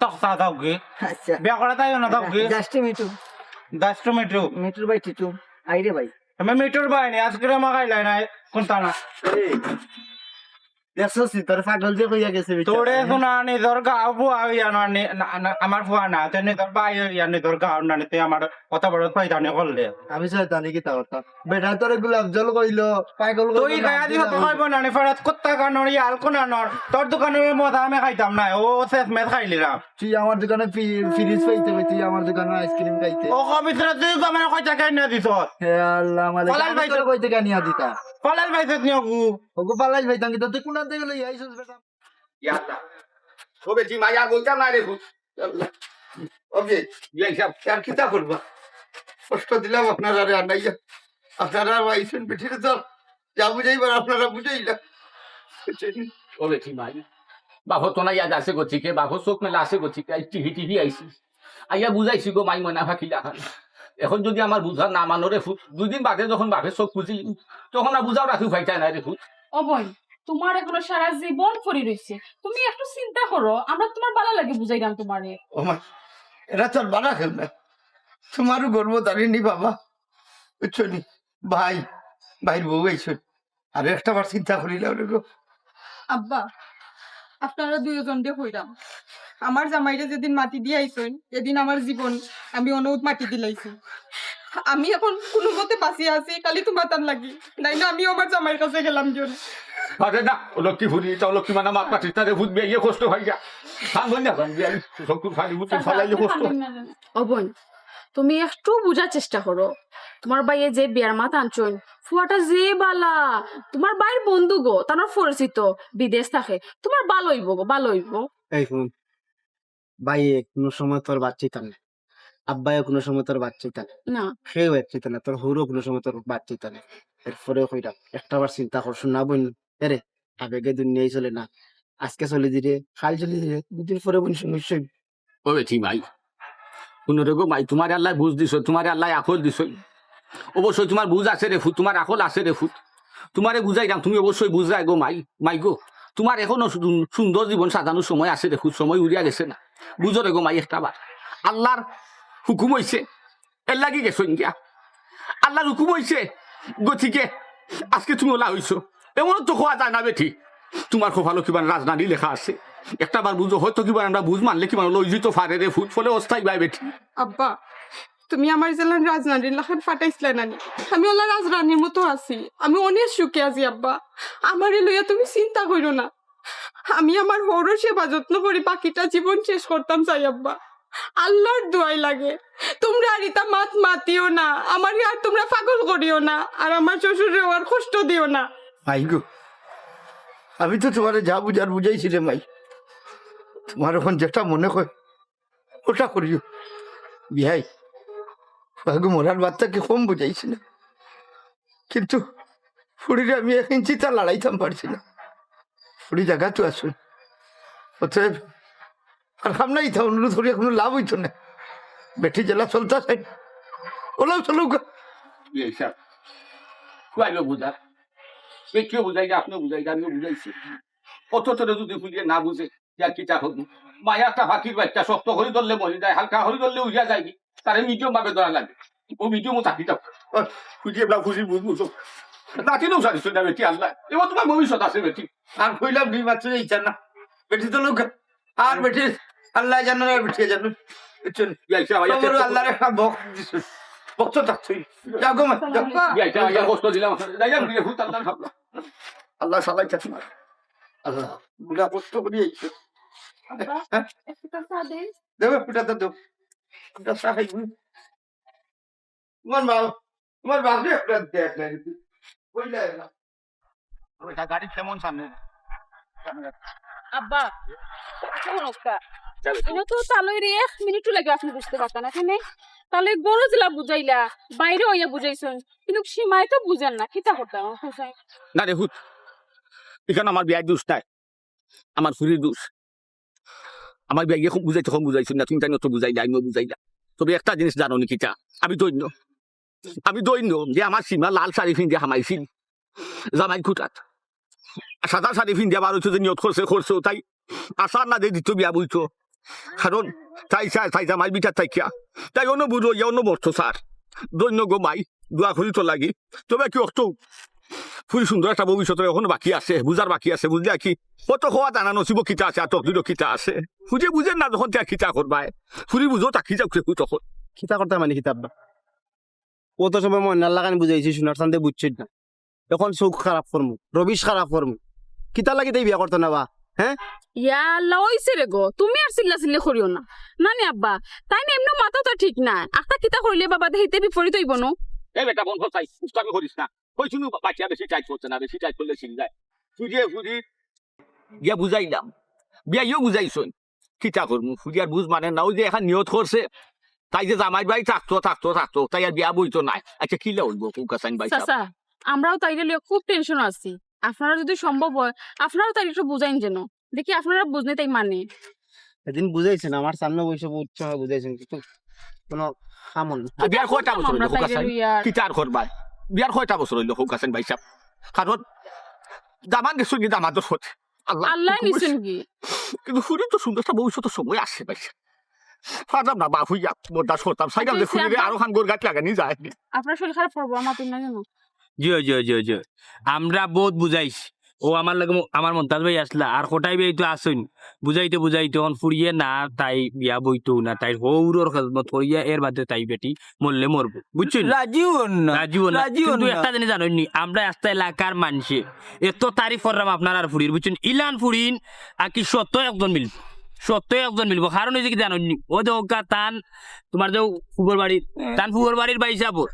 তক চা যাও গে আচ্ছা বিয়া করে তাই না যাও গে জাস্ট মিটু 10 মিটুর ভাই টিটু আইরে ভাই আমি মিটর বাইনি আজকে মা খাইলাই নাই কোনটা না দেখছো সি তোর পাগল যে কইয়া গেছে তোরে শোনা নিজর গাও বুয়া হইয়া আমার ফুয়া না তেনে তোর বাই হইয়া নিজর গাও না তে আমার কত বড় ফায়দানি করলে আমি শয়তানি কি তা কথা বেটা তোরে গোলাপ জল কইলো পাগল তুই গায়া দিছ তো খাইব না ফেরাত কুত্তা কানর ইয়াল কোনানর তোর দোকানে মজা আমি খাইতাম না ও শেষ মেস খাইলিরাম তুই আমার দোকানে ফ্রিজ পাইতে তুই আমার দোকানে আইসক্রিম খাইতে ও কবিত্র তুই আমার কয়টা কেন দিছ হে আল্লাহ মানে পালাল ভাই তোর কইতে কানিয়া দিতা পালাল ভাইছে নিও গু ওগো পালাই ভাই তাঙ্কি তুই কোন থেকে লই আইছস বেটা ইয়াল্লা সবে জি মায়া বলতাম না রে ওকে এই সব আর কিতা করবা কষ্ট দিলাম আপনারা রে আনাইয়া আপনারা আইছেন বেঠিরে তো যা বুঝাইবার আপনারা বুঝাইলা ওরে কি মাই বাবু তো না ইয়াদ আছে গছিকে বাবু চোখ মেলা আছে গছিকে টিভি আইছি আইয়া বুঝাইছি গো মাই মনা ফাঁকি দেখান এখন যদি আমার বুঝার না মানো রে ফুট 2 দিন বাদে যখন বাপের চোখ বুঝি তখন আর বুঝাও রাখি ফাইটা নাই রে ফুট ও বোন তোমার এগুলো সারা জীবন পড়ে রয়েছে তুমি একটু চিন্তা করো আমরা তোমার ভালো লাগে বুঝাইলাম তোমারে ও মা এরা তোর বাড়া খেল না তোমারও গর্ব দাঁড়িয়ে বাবা বুঝছো নি ভাইয়ের বউ আইসন আর একটা বার চিন্তা করিলাম রে গো আব্বা আপনারা দুইজন দিয়ে হইলাম আমার জামাইরে যেদিন মাটি দিয়ে আইসন এদিন আমার জীবন আমি অনুদ মাটি দিলাইছি আমি এখন কোনো মতে বাঁচিয়ে আছি কালি তোমার তার লাগি নাই না আমিও আমার জামাইয়ের কাছে গেলাম জন আরে না লক্ষ্মী ফুলি তো লক্ষ্মী মানে মাত পাচ্ছিস তারে ফুট বিয়ে কষ্ট হয় যা ভাঙন না ভাঙবি আমি সব ফালি বুঝতে ফালাইলে কষ্ট ও বোন তুমি একটু বুঝার চেষ্টা করো তোমার বাইয়ে যে বিয়ার মাথা আনছন ফুয়াটা যে বালা তোমার বাইর বন্ধু গো তার পরিচিত বিদেশ থাকে তোমার ভালো হইব গো ভালো হইব এই শুন ভাইয়ে কোনো সময় তোর বাচ্চিতা না আব্বাইও কোনো সময় তোর বাচ্চিতা না না সেও বাচ্চিতা না তোর হৌরও কোনো সময় তোর বাচ্চিতা না এরপরে কইরা একটা বার চিন্তা করছো না বোন এরে আবেগে দুনিয়ায় চলে না আজকে চলে দিলে কাল চলে দিলে দুদিন পরে বোন সমস্যা ওরে ঠিক মাই কোনরে গো মাই তোমার আল্লাহ বুঝ দিছ তোমার আল্লাহ আকল দিছ অবশ্যই তোমার বুঝ আছে রে ফুট তোমার আকল আছে রে ফুট তোমারে বুঝাইলাম তুমি অবশ্যই বুঝাই গো মাই গো তোমার এখনো সুন্দর জীবন সাজানোর সময় আছে রে ফুট সময় উড়িয়া গেছে না বুঝো রে গো মাই একটা বার আল্লাহর হুকুম হইছে এর লাগি গেছো গিয়া আল্লাহর হুকুম হইছে গতিকে আজকে তুমি ওলা হইছো এমন তো খোয়া যায় না বেঠি তোমার খুব ভালো কিবার রাজধানী লেখা আছে একটা বার বুঝো হয়তো কিবার আমরা বুঝ মানলে কিবার লই যেত ফারে রে ফুট ফলে অস্থায়ী ভাই বেঠি আব্বা তুমি আমার জেলার রাজরানীর লাখান ফাটাইছিলে নানি আমি ওলা রাজরানীর মতো আছি আমি অনেক সুখে আছি আব্বা আমারে লইয়া তুমি চিন্তা করো না আমি আমার হৌর সেবা যত্ন করি বাকিটা জীবন শেষ করতাম চাই আব্বা আল্লাহর দোয়াই লাগে তোমরা আর ইতা মাতিও না আমার আর তোমরা পাগল করিও না আর আমার শ্বশুরেও আর কষ্ট দিও না মাই গো আমি তো তোমার যা বুঝার বুঝাইছি রে মাই তোমার এখন যেটা মনে হয় ওটা করিও বিহাই বাগু মরার বার্তাকে কম বুঝাইছি না কিন্তু ফুড়িরে আমি এক ইঞ্চি তা লড়াইতাম পারছি না ফুড়ি জায়গা তো আসুন অতএব আর সামনেই থা অনুরোধ করিয়া কোনো লাভ হইতো না বেটি জেলা চলতা চাই ওলাও চলো বুঝা কেউ বুঝাই আপনি বুঝাই আমিও বুঝাইছি কত তোরে যদি বুঝিয়ে না বুঝে কিতা হব মায়াটা হাতির বাচ্চা শক্ত হরি ধরলে মরি যায় হালকা হরি ধরলে উইয়া যায় তারে মিডিয়াম ভাবে ধরা লাগে ও মিডিয়ামও থাকি যাও খুঁজিয়ে খুশি বুঝবো নাতিলেও জানিস না বেটি আল্লাহ এবার তোমার ভবিষ্যৎ আছে বেটি আর কইলাম দুই মাত্র ইচ্ছা না বেটি তো লোক আর বেটি আল্লাহ জানো আর বেটি জানো বুঝছেন আল্লাহর একটা বক দিছে বক্ত থাকছই যাও গো মা যাও। কষ্ট দিলাম আল্লাহ আল্লাহ সবাই কাছে আল্লাহ বুড়া কষ্ট করি আইছে দেবে পিঠাটা দেব পিঠা সাহাই তোমার বাপরে একটা দেখ না কইলা না ওইটা গাড়ি কেমন সামনে আব্বা এটা তো তালই রে 1 মিনিটও লাগে আপনি বুঝতে পারতেন না কেন তাহলে বড় জেলা বুঝাইলা বাইরে হইয়া বুঝাইছেন কিন্তু সীমায় তো বুঝেন না কিতা করতাম না রে হুত এখানে আমার বিয়ার দোষ নাই আমার ফুরির দোষ আমার বিয়াকে খুব বুঝাইছি না তুমি তাই তো বুঝাই আমিও বুঝাই না তবে একটা জিনিস জানো নি কিটা আমি দৈন্য যে আমার সীমা লাল শাড়ি ফিন দিয়ে হামাইছিল জামাই খুটাত সাদা শাড়ি ফিন দিয়ে আবার হচ্ছে যে নিয়ত করছে তাই আসার না দিয়ে দিত বিয়া বুঝতো কারণ তাই জামাই বিটার থাইকিয়া তাই অন্য বুড়ো ইয়ে অন্য বর্ষ স্যার দৈন্য গো মাই দোয়া করি তো লাগি তবে কি অর্থ ফুরি সুন্দর একটা ভবিষ্যতের এখনো বাকি আছে বুঝার বাকি আছে বুঝলি কি কত হওয়া জানা নসিব কিতা আছে আর তকদিরও কিতা আছে ফুজে বুঝেন না যখন তা কিতা করবাই ফুরি বুঝো তা খিজা তখন খিতা করতে মানে কিতাব কত সময় মনে লাগানি বুঝাইছি শোনার সান্দে বুঝছি না এখন চোখ খারাপ করমু রবিশ খারাপ করমু কিতা লাগি তাই বিয়া করতো না বা হ্যাঁ ইয়া আল্লাহ হইছে রে গো তুমি আর চিল্লা করিও না নানি আব্বা তাই না এমনি মাথাটা ঠিক না একটা কিতা কইলে বাবা দেখিতে বিপরীত হইব না এই বেটা বন্ধ চাই আমি করিস না কই শুনু বাচ্চা বেশি টাইট করছে না বেশি টাইট করলে ছিন যায় ফুজি গিয়া বুঝাইলাম বিয়াইও বুঝাইছুন কিতা করমু ফুজি আর বুঝ মানে না ওই যে এখন নিয়ত করছে তাই যে জামাই ভাই থাকতো তাই আর বিয়া বইতো নাই আচ্ছা কি লাগবো কাসাইন ভাই চাচা আমরাও তাইলে লিয়ে খুব টেনশন আছি আপনারা যদি সম্ভব হয় আপনারাও তাই একটু বুঝাইন যেন দেখি আপনারা বুঝনে তাই মানে সেদিন বুঝাইছেন আমার সামনে বসে উৎসাহ বুঝাইছেন কিন্তু কোনো খামন বিয়ার কয়টা বছর আমরা হইলো তাইলে কাসাইন লইয়া কিতা আর করবাই বিয়ার কয়টা বছর হইলো কাসাইন ভাই সাহেব কারণ দামান গেছো কি দামাত হচ্ছে আল্লাহ নিছেন কি কিন্তু ফুরি তো সুন্দর একটা ভবিষ্যতের সময় আসছে ভাই ফাদাম না বাপ হইয়া মোটা সরতাম সাইকেল দিয়ে ফুরি আরো খান গোর গাছ লাগানি যায় আপনার শরীর খারাপ করবো আমার তুমি না জানো জি আমরা বহুত বুঝাইছি ও আমার লাগে আমার মন্তাজ ভাই আসলা আর কোটাই ভাই তো আসুন বুঝাইতে অন ফুরিয়ে না তাই বিয়া বইতো না তাই হৌরর খেদমত করিয়া এর বাদে তাই বেটি মরলে মরবো বুঝছেন রাজিও না কিন্তু একটা জিনিস জানেননি আমরা একটা এলাকার মানুষে এত তারিফ করলাম আপনার আর ফুরির বুঝছেন ইলান ফুরিন আর কি সত্য একজন মিলবো কারণ হয়েছে কি জানেননি ও দেখা টান তোমার যে ফুবর বাড়ির বাইসাবর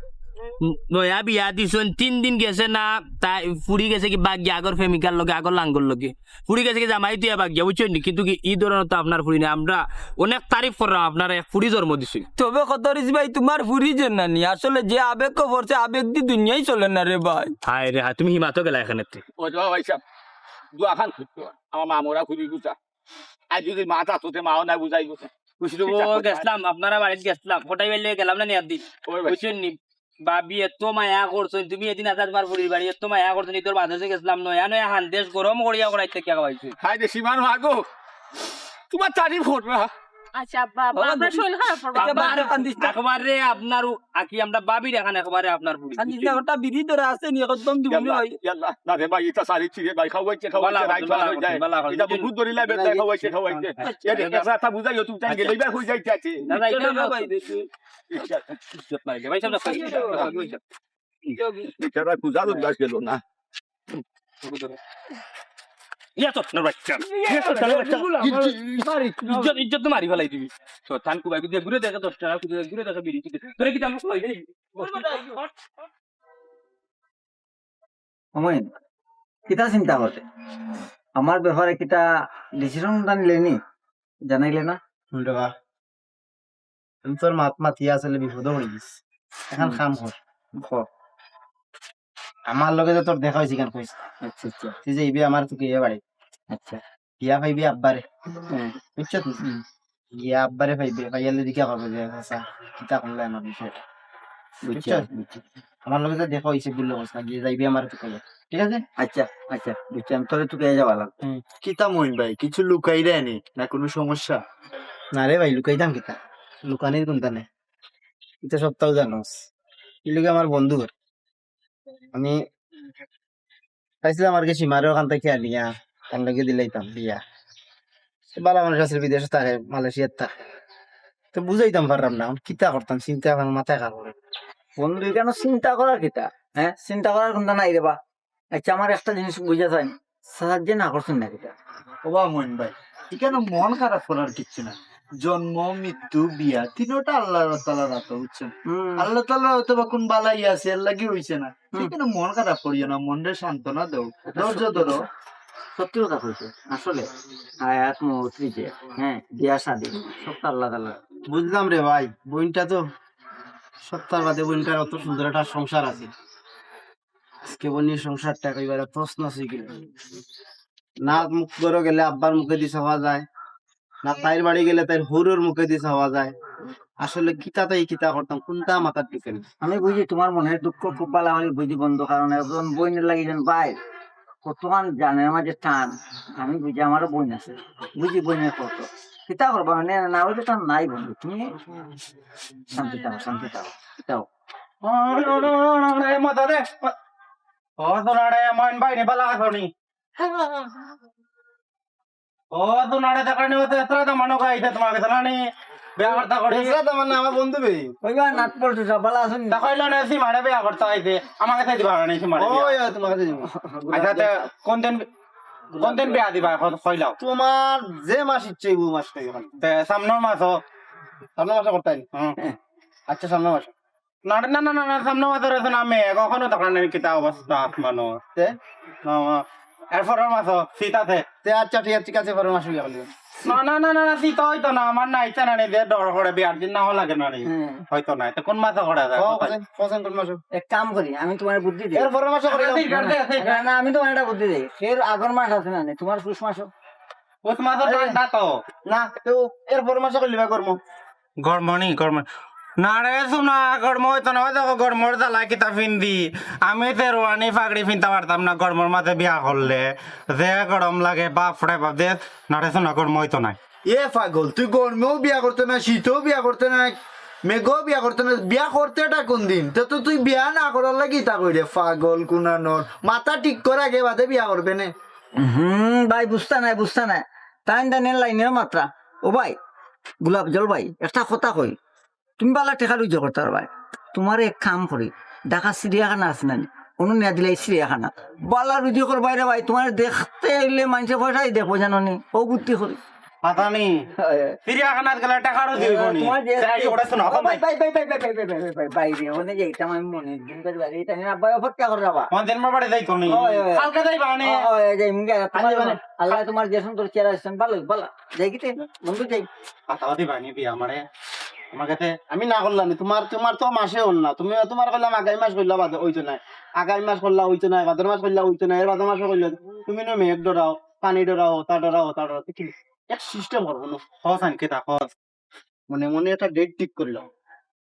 নয়া বিয়া দিছন 3 দিন গেছে না তাই ফুরি গেছে কি বাগিয়া আগর প্রেমিকার লগে আগর লাঙ্গর লগে ফুরি গেছে কি জামাই দিয়া বাগিয়া বুঝছেন কিন্তু কি এই ধরনের তো আপনার ফুরি না আমরা অনেক তারিফ করলাম আপনার এক ফুরি জন্ম দিছি তবে কতরিস ভাই তোমার ফুরি যে নানি আসলে যে আবেগ করছে আবেগ দি দুনিয়াই চলে না রে ভাই হায় রে হায় তুমি হিমাতো গেলা এখানে ও তো ভাই সাহেব দুয়া খান আমার মামরা ফুরি গুছা আজ যদি মা তাতে মাও না বুঝাই গুছা গেছিলাম আপনারা বাড়িতে গেছিলাম কোটাই বেলে গেলাম না নিয়ে দিন বুঝছেন নি বাবি এত মায়া করছো তুমি এদিন আসা তোমার ফুরির বাড়ি এত মায়া করছো তোর বাধা গেছিলাম নয়া হান্দেশ গরম করিয়া করাইতে কে খাওয়াইছি হাই রে সীমান আগো তোমার তারিফ করবে আচ্ছা আব্বা আব্বা বাবা, আপনার শরীর খারাপ করবো আচ্ছা, আব্বা। বাবা, কান্দিস না। একবারে আপনার আকি আমরা বাবির এখানে একবারে আপনার বুড়ি কান্দিস না, ওটা বিড়ি ধরে আছে নি, একদম দিবনি ভাই। ইয়াল্লা না রে ভাই এটা সারি ছিড়ে ভাই খাওয়াইছে খাওয়াইছে রাইট বার হয়ে যায় এটা বহুত দরিলা বেটা খাওয়াইছে খাওয়াইছে এটা কথা বুঝাইও তুমি টাইম গেলে হই যাইতে আছে না না এটা চলো ভাই, দেখি। ইজ্জত নাই ভাই সাহেব এটা কুজারত গাছ গেল না ইয়া তো না ভাই ইজ্জত ইজ্জত তো মারি ফেলাই দিবি তো থান কুবাই দিয়ে ঘুরে দেখে 10 টাকা ঘুরে দেখে বিড়ি তোরে কি দাম কই দেই অমন কিতা চিন্তা করতে আমার ব্যাপারে কিতা ডিসিশন নিলে নি জানাইলে না টাকা আমি তোর মাতিয়া আসলে বিপদ হয়ে গেছিস এখন কাম কর আমার লগে যে তোর দেখা হয়েছে কেন কইস আচ্ছা আচ্ছা তুই যে ইবি আমার তোকে বাড়ি আচ্ছা গিয়া পাইবি আব্বারে হ্যাঁ বুঝছো তুই গিয়া আব্বারে পাইবি পাইয়ালে দিকে হবে যে আচ্ছা কিতা করলে আমার বিষয়টা বুঝছি বুঝছি আমার লগে যে দেখা হয়েছে বললে বস না গিয়ে যাইবি আমার তোকে ঠিক আছে আচ্ছা আচ্ছা বুঝছি আমি তোরে তোকে যাওয়া লাগবে কিতা মইন ভাই কিছু লুকাই দেয়নি না কোনো সমস্যা? না রে ভাই লুকাইতাম কিতা লুকানির কোনটা নেই এটা সপ্তাহ জানোস কি লোকে আমার বন্ধু আমি পাইছিলাম আর কি সীমারে ওখান থেকে আনিয়া তার লগে দিলাইতাম বিয়া সে বালা মানুষ আছে বিদেশে থাকে মালয়েশিয়ার থাকে তো বুঝাইতাম পারলাম না কিতা করতাম চিন্তা আমার মাথায় কাজ করে বন্ধু কেন চিন্তা করার কিতা হ্যাঁ চিন্তা করার কোনটা নাই রে বা আচ্ছা আমার একটা জিনিস বুঝা যায় সাহায্য না করছেন না কিতা ওবা মইন ভাই এখানে মন খারাপ করার কিচ্ছু না। জন্ম মৃত্যু বিয়া তিনোটা আল্লাহ তাআলার হাতে বুঝছেন। আল্লাহ তাআলা হয়তো বা কোন বালাই আছে এর লাগি হইছে না, সেখানে মন খারাপ করিও না, মনরে সান্ত্বনা দাও, ধৈর্য ধরো। সত্যি কথা কইছে আসলে হায়াত মৌত যে হ্যাঁ বিয়া শাদী সবটা আল্লাহ তাআলা বুঝলাম রে ভাই বোনটা তো সপ্তাহ বাদে বোনটার অত সুন্দর একটা সংসার আছে আজকে বোনের সংসারটা একেবারে প্রশ্ন আছে কি না মুখ করে গেলে আব্বার মুখে দিয়ে হওয়া যায় না তাইর বাড়ি গেলে তাই হুরুর মুখে দিয়ে হওয়া যায় আসলে কিতাতেই কিতা করতাম কোনটা মাথার ঢুকে না আমি বুঝি তোমার মনের দুঃখ খুব ভালো আমি বুঝি বন্ধু কারণ একজন বইনের লাগি যেন ভাই কতক্ষণ জানে মাঝে টান আমি বুঝি আমারও বইন আছে বুঝি বইনের কত কিতা করবো মানে না হইলে টান নাই বন্ধু তুমি শান্তি থাকো কিতাও মতো দে ও তোনারে মইন ভাই নে বালা হাসনি ও তোনারে দেখানি হতে এতরা তো মনো গাইতে তোমাকে জানানি বিয়া করতে করে মানে আমার বন্ধু বে ওইবা নাট পড়ছে সব ভালো আছেন দেখাইলো না সি মারে বিয়া করতে আইতে আমাকে তাই দিবা না সি মারে ওই তোমার কাছে যাবো। আচ্ছা তে কোন দিন বিয়া দিবা কইলাও তোমার যে মাস ইচ্ছে ও মাস থেকে তে সামনের মাস সামনে মাসে করতে আচ্ছা সামনে মাসে না না না না সামনের মাস রে না মে কখনো তখন কিতা অবস্থা মানো তে এরপরের মাস সীতাতে তে আচ্ছা ঠিক আছে পরের মাসে গিয়ে বলবো না না না না শীত হইতো না আমার না ইচ্ছা না যে ডর করে বিয়ার দিন না লাগে না রে হয়তো না তো কোন মাসে করা যায় পছন্দ কোন মাসে এক কাম করি আমি তোমার বুদ্ধি দিই এর পরের মাসে করে না আমি তোমার একটা বুদ্ধি দিই এর আগের মাস আছে না তোমার পুষ মাসও ওই মাসে ঠান্ডা তো না তো এর পরের মাসে করলি বা করবো গরম না রে শোনা গরম হইতো না দেখো গরমর জ্বালা কিতা ফিন্দি আমি তেরোয়ানি ফাগড়ি ফিনতে পারতাম না গরমর মাঝে বিয়া করলে যে গরম লাগে বাপরে বাপ দে না রে শোনা গরম হইতো না এ পাগল, তুই গরমেও বিয়া করতে না, শীতেও বিয়া করতে না, মেঘও বিয়া করতে না, বিয়া করতেটা কোন দিন? তো তুই বিয়া না করার লাগি তা কই রে পাগল কুনানোর মাথা ঠিক করে আগে বাদে বিয়া করবে না। ভাই বুঝতা নাই টাইম টাইনের লাইনের মাত্রা ও ভাই গোলাপ জল ভাই একটা কথা কই তুমি বালা টেকা লুজ করতে ভাই তোমার এক কাম করি ঢাকা চিড়িয়াখানা আছে না কোনো নিয়ে দিলে চিড়িয়াখানা বালা রুজি কর বাইরে ভাই তোমার দেখতে এলে মানুষের পয়সাই দেখবো জানো নি ও বুদ্ধি করি মাথা নি চিড়িয়াখানাত গেলে টাকারও দিব নি তাই ওটা শোনা বাইরে ওখানে যে এটা আমি মনে দিন কাজ বাইরে এটা না আব্বা ফটকা করে যাবা মন্দির মা বাড়ি যাইতো নি কালকে যাইবা নে আল্লাহ তোমার যে সুন্দর চেহারা আসছেন ভালো যাই কিতে বন্ধু যাই কথা দিবা নি বিয়া আমারে আমাকে আমি না করলাম তোমার তো মাসে হল না তুমি তোমার করলাম আগামী মাস করলা বাদে ওইতো নাই আগামী মাস করলা ওইতো নাই ভাদ্র মাস করলা ওইতো নাই এর ভাদ্র মাসে করলে তুমি না মেঘ ডরাও পানি ডরাও তা ডরাও কি এক সিস্টেম করবো না হসান কিতা হস মনে মনে একটা ডেট ঠিক করলাম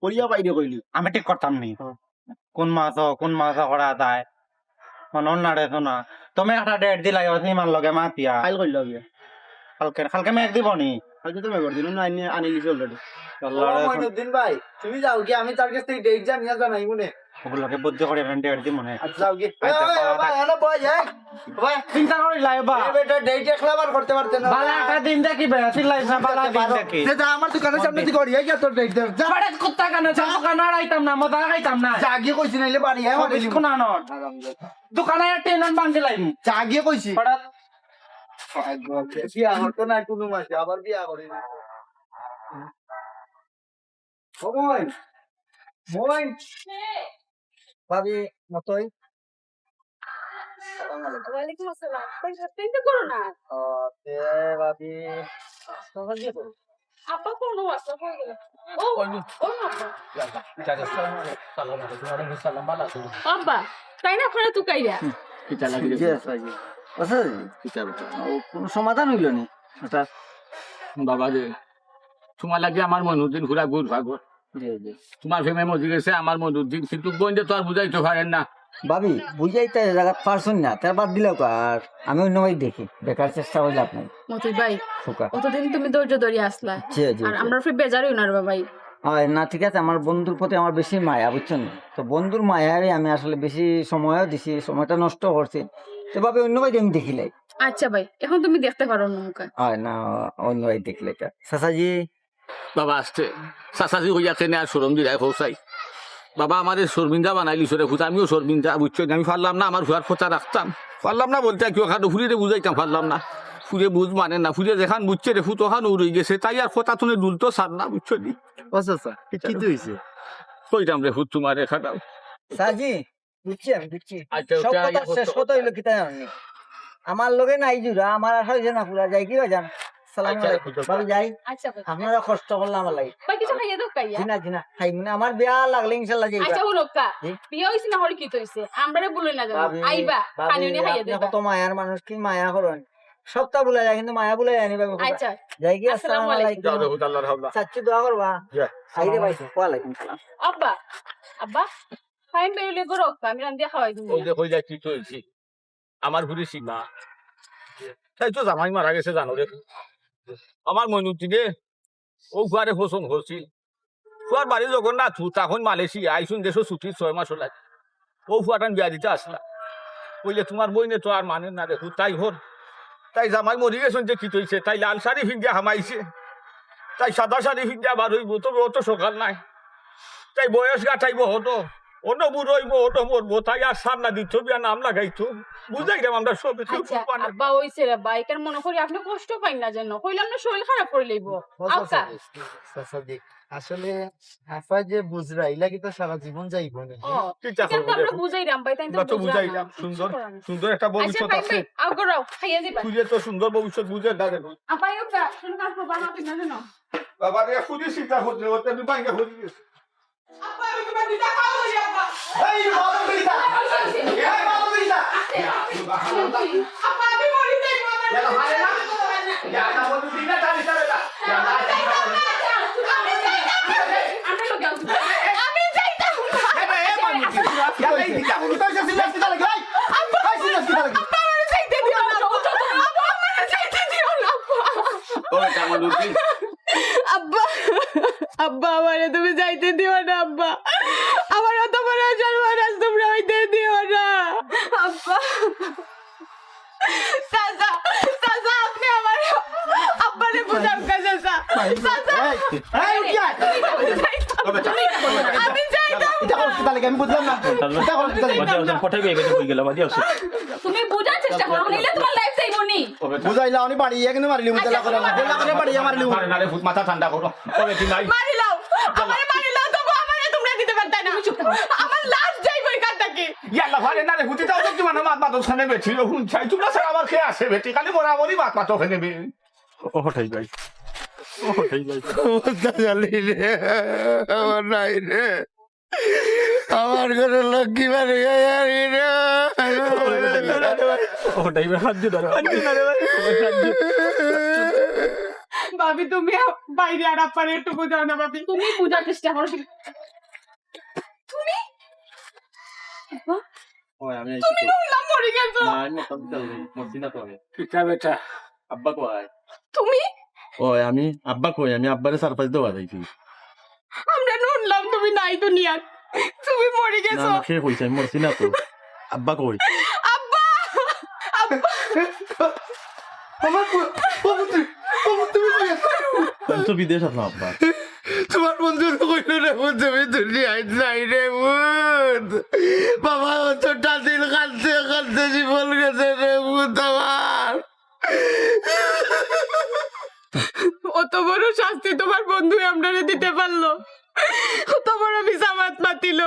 করিয়া বাইরে কইলি আমি ঠিক করতাম নি কোন মাস করা যায় মনন নাড়ে তো না তুমি একটা ডেট দিলাই সিমার লগে মাতিয়া ফাইল করলাম কালকে মেঘ দিব নি হয়তো তুমি করে দিন না আনি লিখে অলরেডি মইনুদ্দিন ভাই তুমি যাও কি আমি তার কাছ থেকে ডেট জানিয়ে জানাই মনে ওগুলোকে বুদ্ধ করে ডেট দি মনে আচ্ছা যাও কি ভাই এনে বয় যাই ভাই চিন্তা করি লাইবা এই বেটা ডেট একলাবার করতে পারতে না বালা একটা দিন দেখি বেশি লাইবা বালা দিন দেখি যা আমার দোকানের সামনে থেকে করি এই তোর ডেট দে যা পড়ে কুত্তা কানা চাও কানা রাইতাম না মজা খাইতাম না জাগিয়ে কইছি নাইলে বাড়ি আয় আমার বিস্কুট আনো দোকানে টেনন বান্ধি লাইম জাগিয়ে কইছি পড়া বিয়া করতো না কোনো মাসে আবার বিয়া করি না মোবাইল মোবাইল ভাবি মতই ওয়ালাইকুম আসসালাম চিন্তা করো না তে ভাবি আপা কোনো আসা হয়ে গেল ও ও আব্বা তাই না আপনারা তুকাইরা জি আছে জি আছে কোনো সমাধান হইল নি এটা বাবা রে তোমার লাগে আমার মনুদ্দিন ঘুরা ঘুর ভাগর জি জি তোমার ফেমে মজি গেছে আমার মনুদ্দিন কিন্তু বন্ধে তো আর বুঝাইতে পারেন না ভাবি বুঝাইতে জায়গা পারছুন না তার বাদ দিলেও আর আমি অন্য ভাই দেখি বেকার চেষ্টা হইলে আপনার মতি ভাই খোকা অতদিন তুমি ধৈর্য ধরে আসলা জি জি আর আমরা ফির বেজারই না রে ভাই হয় না ঠিক আছে আমার বন্ধুর প্রতি আমার বেশি মায়া বুঝছেন তো বন্ধুর মায়ারে আমি আসলে বেশি সময়ও দিছি সময়টা নষ্ট করছি এভাবে অন্য ভাই আমি দেখিলাই আচ্ছা ভাই এখন তুমি দেখতে পারো নৌকা হয় না অন্য ভাই দেখলে এটা চাচাজি বাবা আসতে চাচাজি হইয়া কেনে আর সরম দিলাই খোসাই বাবা আমার শর্মিন্দা বানাইলি সরে ফুটা আমিও শর্মিন্দা বুঝছো আমি পারলাম না আমার হুয়ার ফোটা রাখতাম পারলাম না বলতে কেউ খাটো ফুরিয়ে বুঝাইতাম পারলাম না ফুরে বুঝ মানে না ফুরে যেখান বুঝছে রে ফুটো খান উড়ে গেছে তাই আর ফোটা তুলে দুলতো সার না বুঝছো নি আচ্ছা কি হইছে কইতাম রে ফুট তোমার খাটাও সাজি বুঝছি আমি বুঝছি আচ্ছা, সব ওটা কথা আগে শেষ করতে কথা হইলো কি তাই জানি আমার লগে নাই জুড়া আমার আশা হয়েছে না পুরা যাই কি জান সালাম আচ্ছা, আলাইকুম খুদা। ভাবি যাই আচ্ছা ভাই আপনারা কষ্ট করলাম আমার লাগে ভাই কিছু খাইয়ে দাও কাইয়া জিনা জিনা খাই মানে আমার বিয়া লাগলে ইনশাল্লাহ যাই আচ্ছা হুনকা জি। বিয়ে হইছে না হরি কি হইছে আমরারে বলে না জানো আইবা পানি নিয়ে খাইয়ে দেবা কত মায়ার মানুষ কি মায়া করেন সবটা বলে যায় কিন্তু মায়া বলে জানি ভাবি আচ্ছা যাই কি আসসালামু আসসালামু আলাইকুম। যাও রে আলাইকুম ফুট আল্লাহর হাওলা চাচ্চু দোয়া করবা যা আইরে ভাই ওয়ালাইকুম সালাম আব্বা আব্বা ফাইন বেরুলে গরো আমি রান্দি খাওয়াই দিই ওই যে কই যাই কি হইছি আমার ঘুরে সীমা তাই তো জামাই মারা গেছে জানো রে আমার মনুদ্দিনে ও ঘরে পছন্দ করছিল ফুয়ার বাড়ি যখন না তখন মালয়েশিয়া আইসুন দেশো ছুটি 6 মাস হলাই ও ফুয়াটান বিয়া দিতে আসলা বললে তোমার বইনে তো আর মানে না দেখো তাই হল তাই জামাই মরি গেছেন যে কি হইছে তাই লাল শাড়ি ফিন্দিয়া হামাইছে তাই সাদা শাড়ি ফিন্দিয়া বার হইব তবে অত সকাল নাই তাই বয়স গাঠাইব হতো অন্য বুড়ইব অত মরবো তাই আর সামনা দিত বিয়া নাম লাগাইতো বুঝাই গেলাম আমরা সব আচ্ছা আব্বা হইছে রে বাইকের মনে করি আপনি কষ্ট পাই না জানো কইলাম না শরীর খারাপ করে লইব আচ্ছা চাচাজি আসলে আপা যে বুঝরা ইলা কি তো সারা জীবন যাইব না ও ঠিক ঠিক আছে আছে আমরা বুঝাইরাম ভাই তাই আমরা তো বুঝাইলাম সুন্দর সুন্দর একটা ভবিষ্যৎ আছে আও গরো খাইয়ে দিবা খুঁজে তো সুন্দর ভবিষ্যৎ বুঝে না দেখো আপা ইউকা শুন কাজ করবা না ঠিক না জানো বাবা রে খুঁজে চিন্তা করছে ওতে আমি বাইরে খুঁজে গেছি আব্বা আমি তোমার দিদা খাওয়া হই আব্বা এই বাবা বিটা এই বাবা বিটা আব্বা আমি মরি যাই বাবা ইয়া ভাই না ইয়া না বলু বিটা তালি তালে না ইয়া না আমরা লোক যাও আমি যাইতাম ইয়া এই বিটা তুই তো সিরিয়াস কি লাগে ভাই ভাই সিরিয়াস কি লাগে আমার যাইতে দিও না আব্বা আমার যাইতে দিও না ওরে কেমন উঠি আব্বা আব্বা আমারে তুমি যাইতে দিও না আব্বা আমার অত বড় জন্মরাজ তোমরা হইতে দিও না আব্বা চাচা চাচা আপনি আমার আব্বারে বুঝাম কা চাচা চাচা এই কি আমি যাইতাম এটা কোন কি লাগে আমি বুঝলাম না এটা কোন কি লাগে ফটাই গিয়ে কই গেলাম আদি আছে তুমি বুঝার চেষ্টা করো নিলে তোমার লাইফ যাইবো নি বুঝাইলা উনি বাড়ি এখানে মারিলি মুদলা করে বাড়ি মারিলি আরে না রে ফুট মাথা ঠান্ডা করো ওরে কি নাই মারি লাও আমারে মারি লাও তবু আমারে তোমরা দিতে পারতা না আমার লাশ যাইবো এখান থেকে ইয়াল্লা ভারে না রে ফুটি তাও তো মানে মাত মাত ওখানে বেঠি হুন চাই তোমরা স্যার আমার খেয়ে আসে বেটি খালি বরাবরই মাত মাত ওখানে বে ও হঠাই যাই ও হঠাই যাই অবস্থা জানি রে আমার নাই রে আমার ঘরে লক্ষ্মী বাড়ি গাড়ি রে ও হঠাই বে হাত দিদার ভাবি তুমি বাইরে আর আপারে একটু বোঝাও না ভাবি তুমি বুঝার চেষ্টা করো তুমি ওই আমি তুমি বললাম মরে গেছো না আমি মত মদিনা তো পিতা বেটা আব্বা কয় তুমি ওই আমি আব্বা কই আমি আব্বারে সারপ্রাইজ দেওয়া যাইছি আমরা শুনলাম তুমি নাই দুনিয়াত তুমি মরে না গেছো না সে কইছে আমি মরছি না তো আব্বা কই আব্বা আব্বা আমার তুমি আমি তো বিদেশ আসলাম আব্বা তোমার বন্ধু কইল রে তুমি দুনিয়ায় নাই রে বুধ বাবা অতটা দিন কাঁদতে কাঁদতে জীবন গেছে রে বুধ আমার অত বড় শাস্তি তোমার বন্ধু আমরারে দিতে পারলো অত বড় মিসামাত মাতিল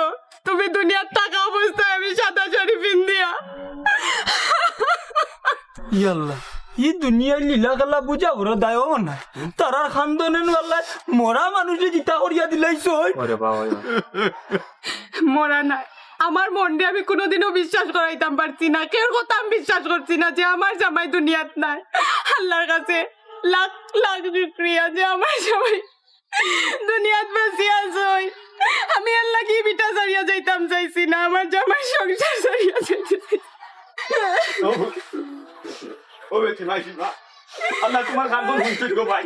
তুমি দুনিয়ার টাকা অবস্থায় আমি সাদা শাড়ি পিন্দিয়া ইয়াল্লা ই দুনিয়ার লীলা খেলা বুঝা ওরা দায়ও না তারার খানদনের বেলায় মরা মানুষে জিতা করিয়া দিলাইছ ওরে বাবা মরা নাই আমার মন দিয়ে আমি কোনোদিনও বিশ্বাস করাইতাম পারছি না কেউ কথা আমি বিশ্বাস করছি না যে আমার জামাই দুনিয়াত নাই আল্লাহর কাছে লাখ লাখ শুকরিয়া যে আমার জামাই দুনিয়াত বেঁচে আছে আমি আল্লাহ কি বিটা সারিয়া যাইতাম চাইছি না আমার জামাই সংসার সারিয়া যাইতে ও বেটি ভাই সীমা আল্লাহ তোমার কান কোন শুনছিস গো ভাই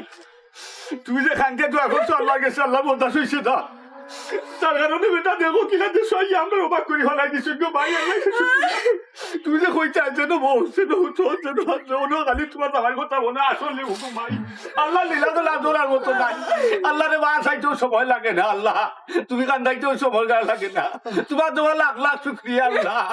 তুই যে খানকে তো এখন তো আল্লাহ গেছে আল্লাহ বলতা শুইছে না তার কারণে বেটা দেখো কিনা যে সই আমরা অবাক করি হলাই দিছি গো ভাই আল্লাহ তুই যে কই চাই যেন বলছে না তো যেন যেন খালি তোমার আমার কথা মনে আসলে হুকুম ভাই আল্লাহ লীলা তো লাজরার মতো নাই আল্লাহ রে মা চাইতেও সময় লাগে না আল্লাহ তুমি কান্দাইতেও সময় লাগে না তোমার লাখ লাখ শুকরিয়া আল্লাহ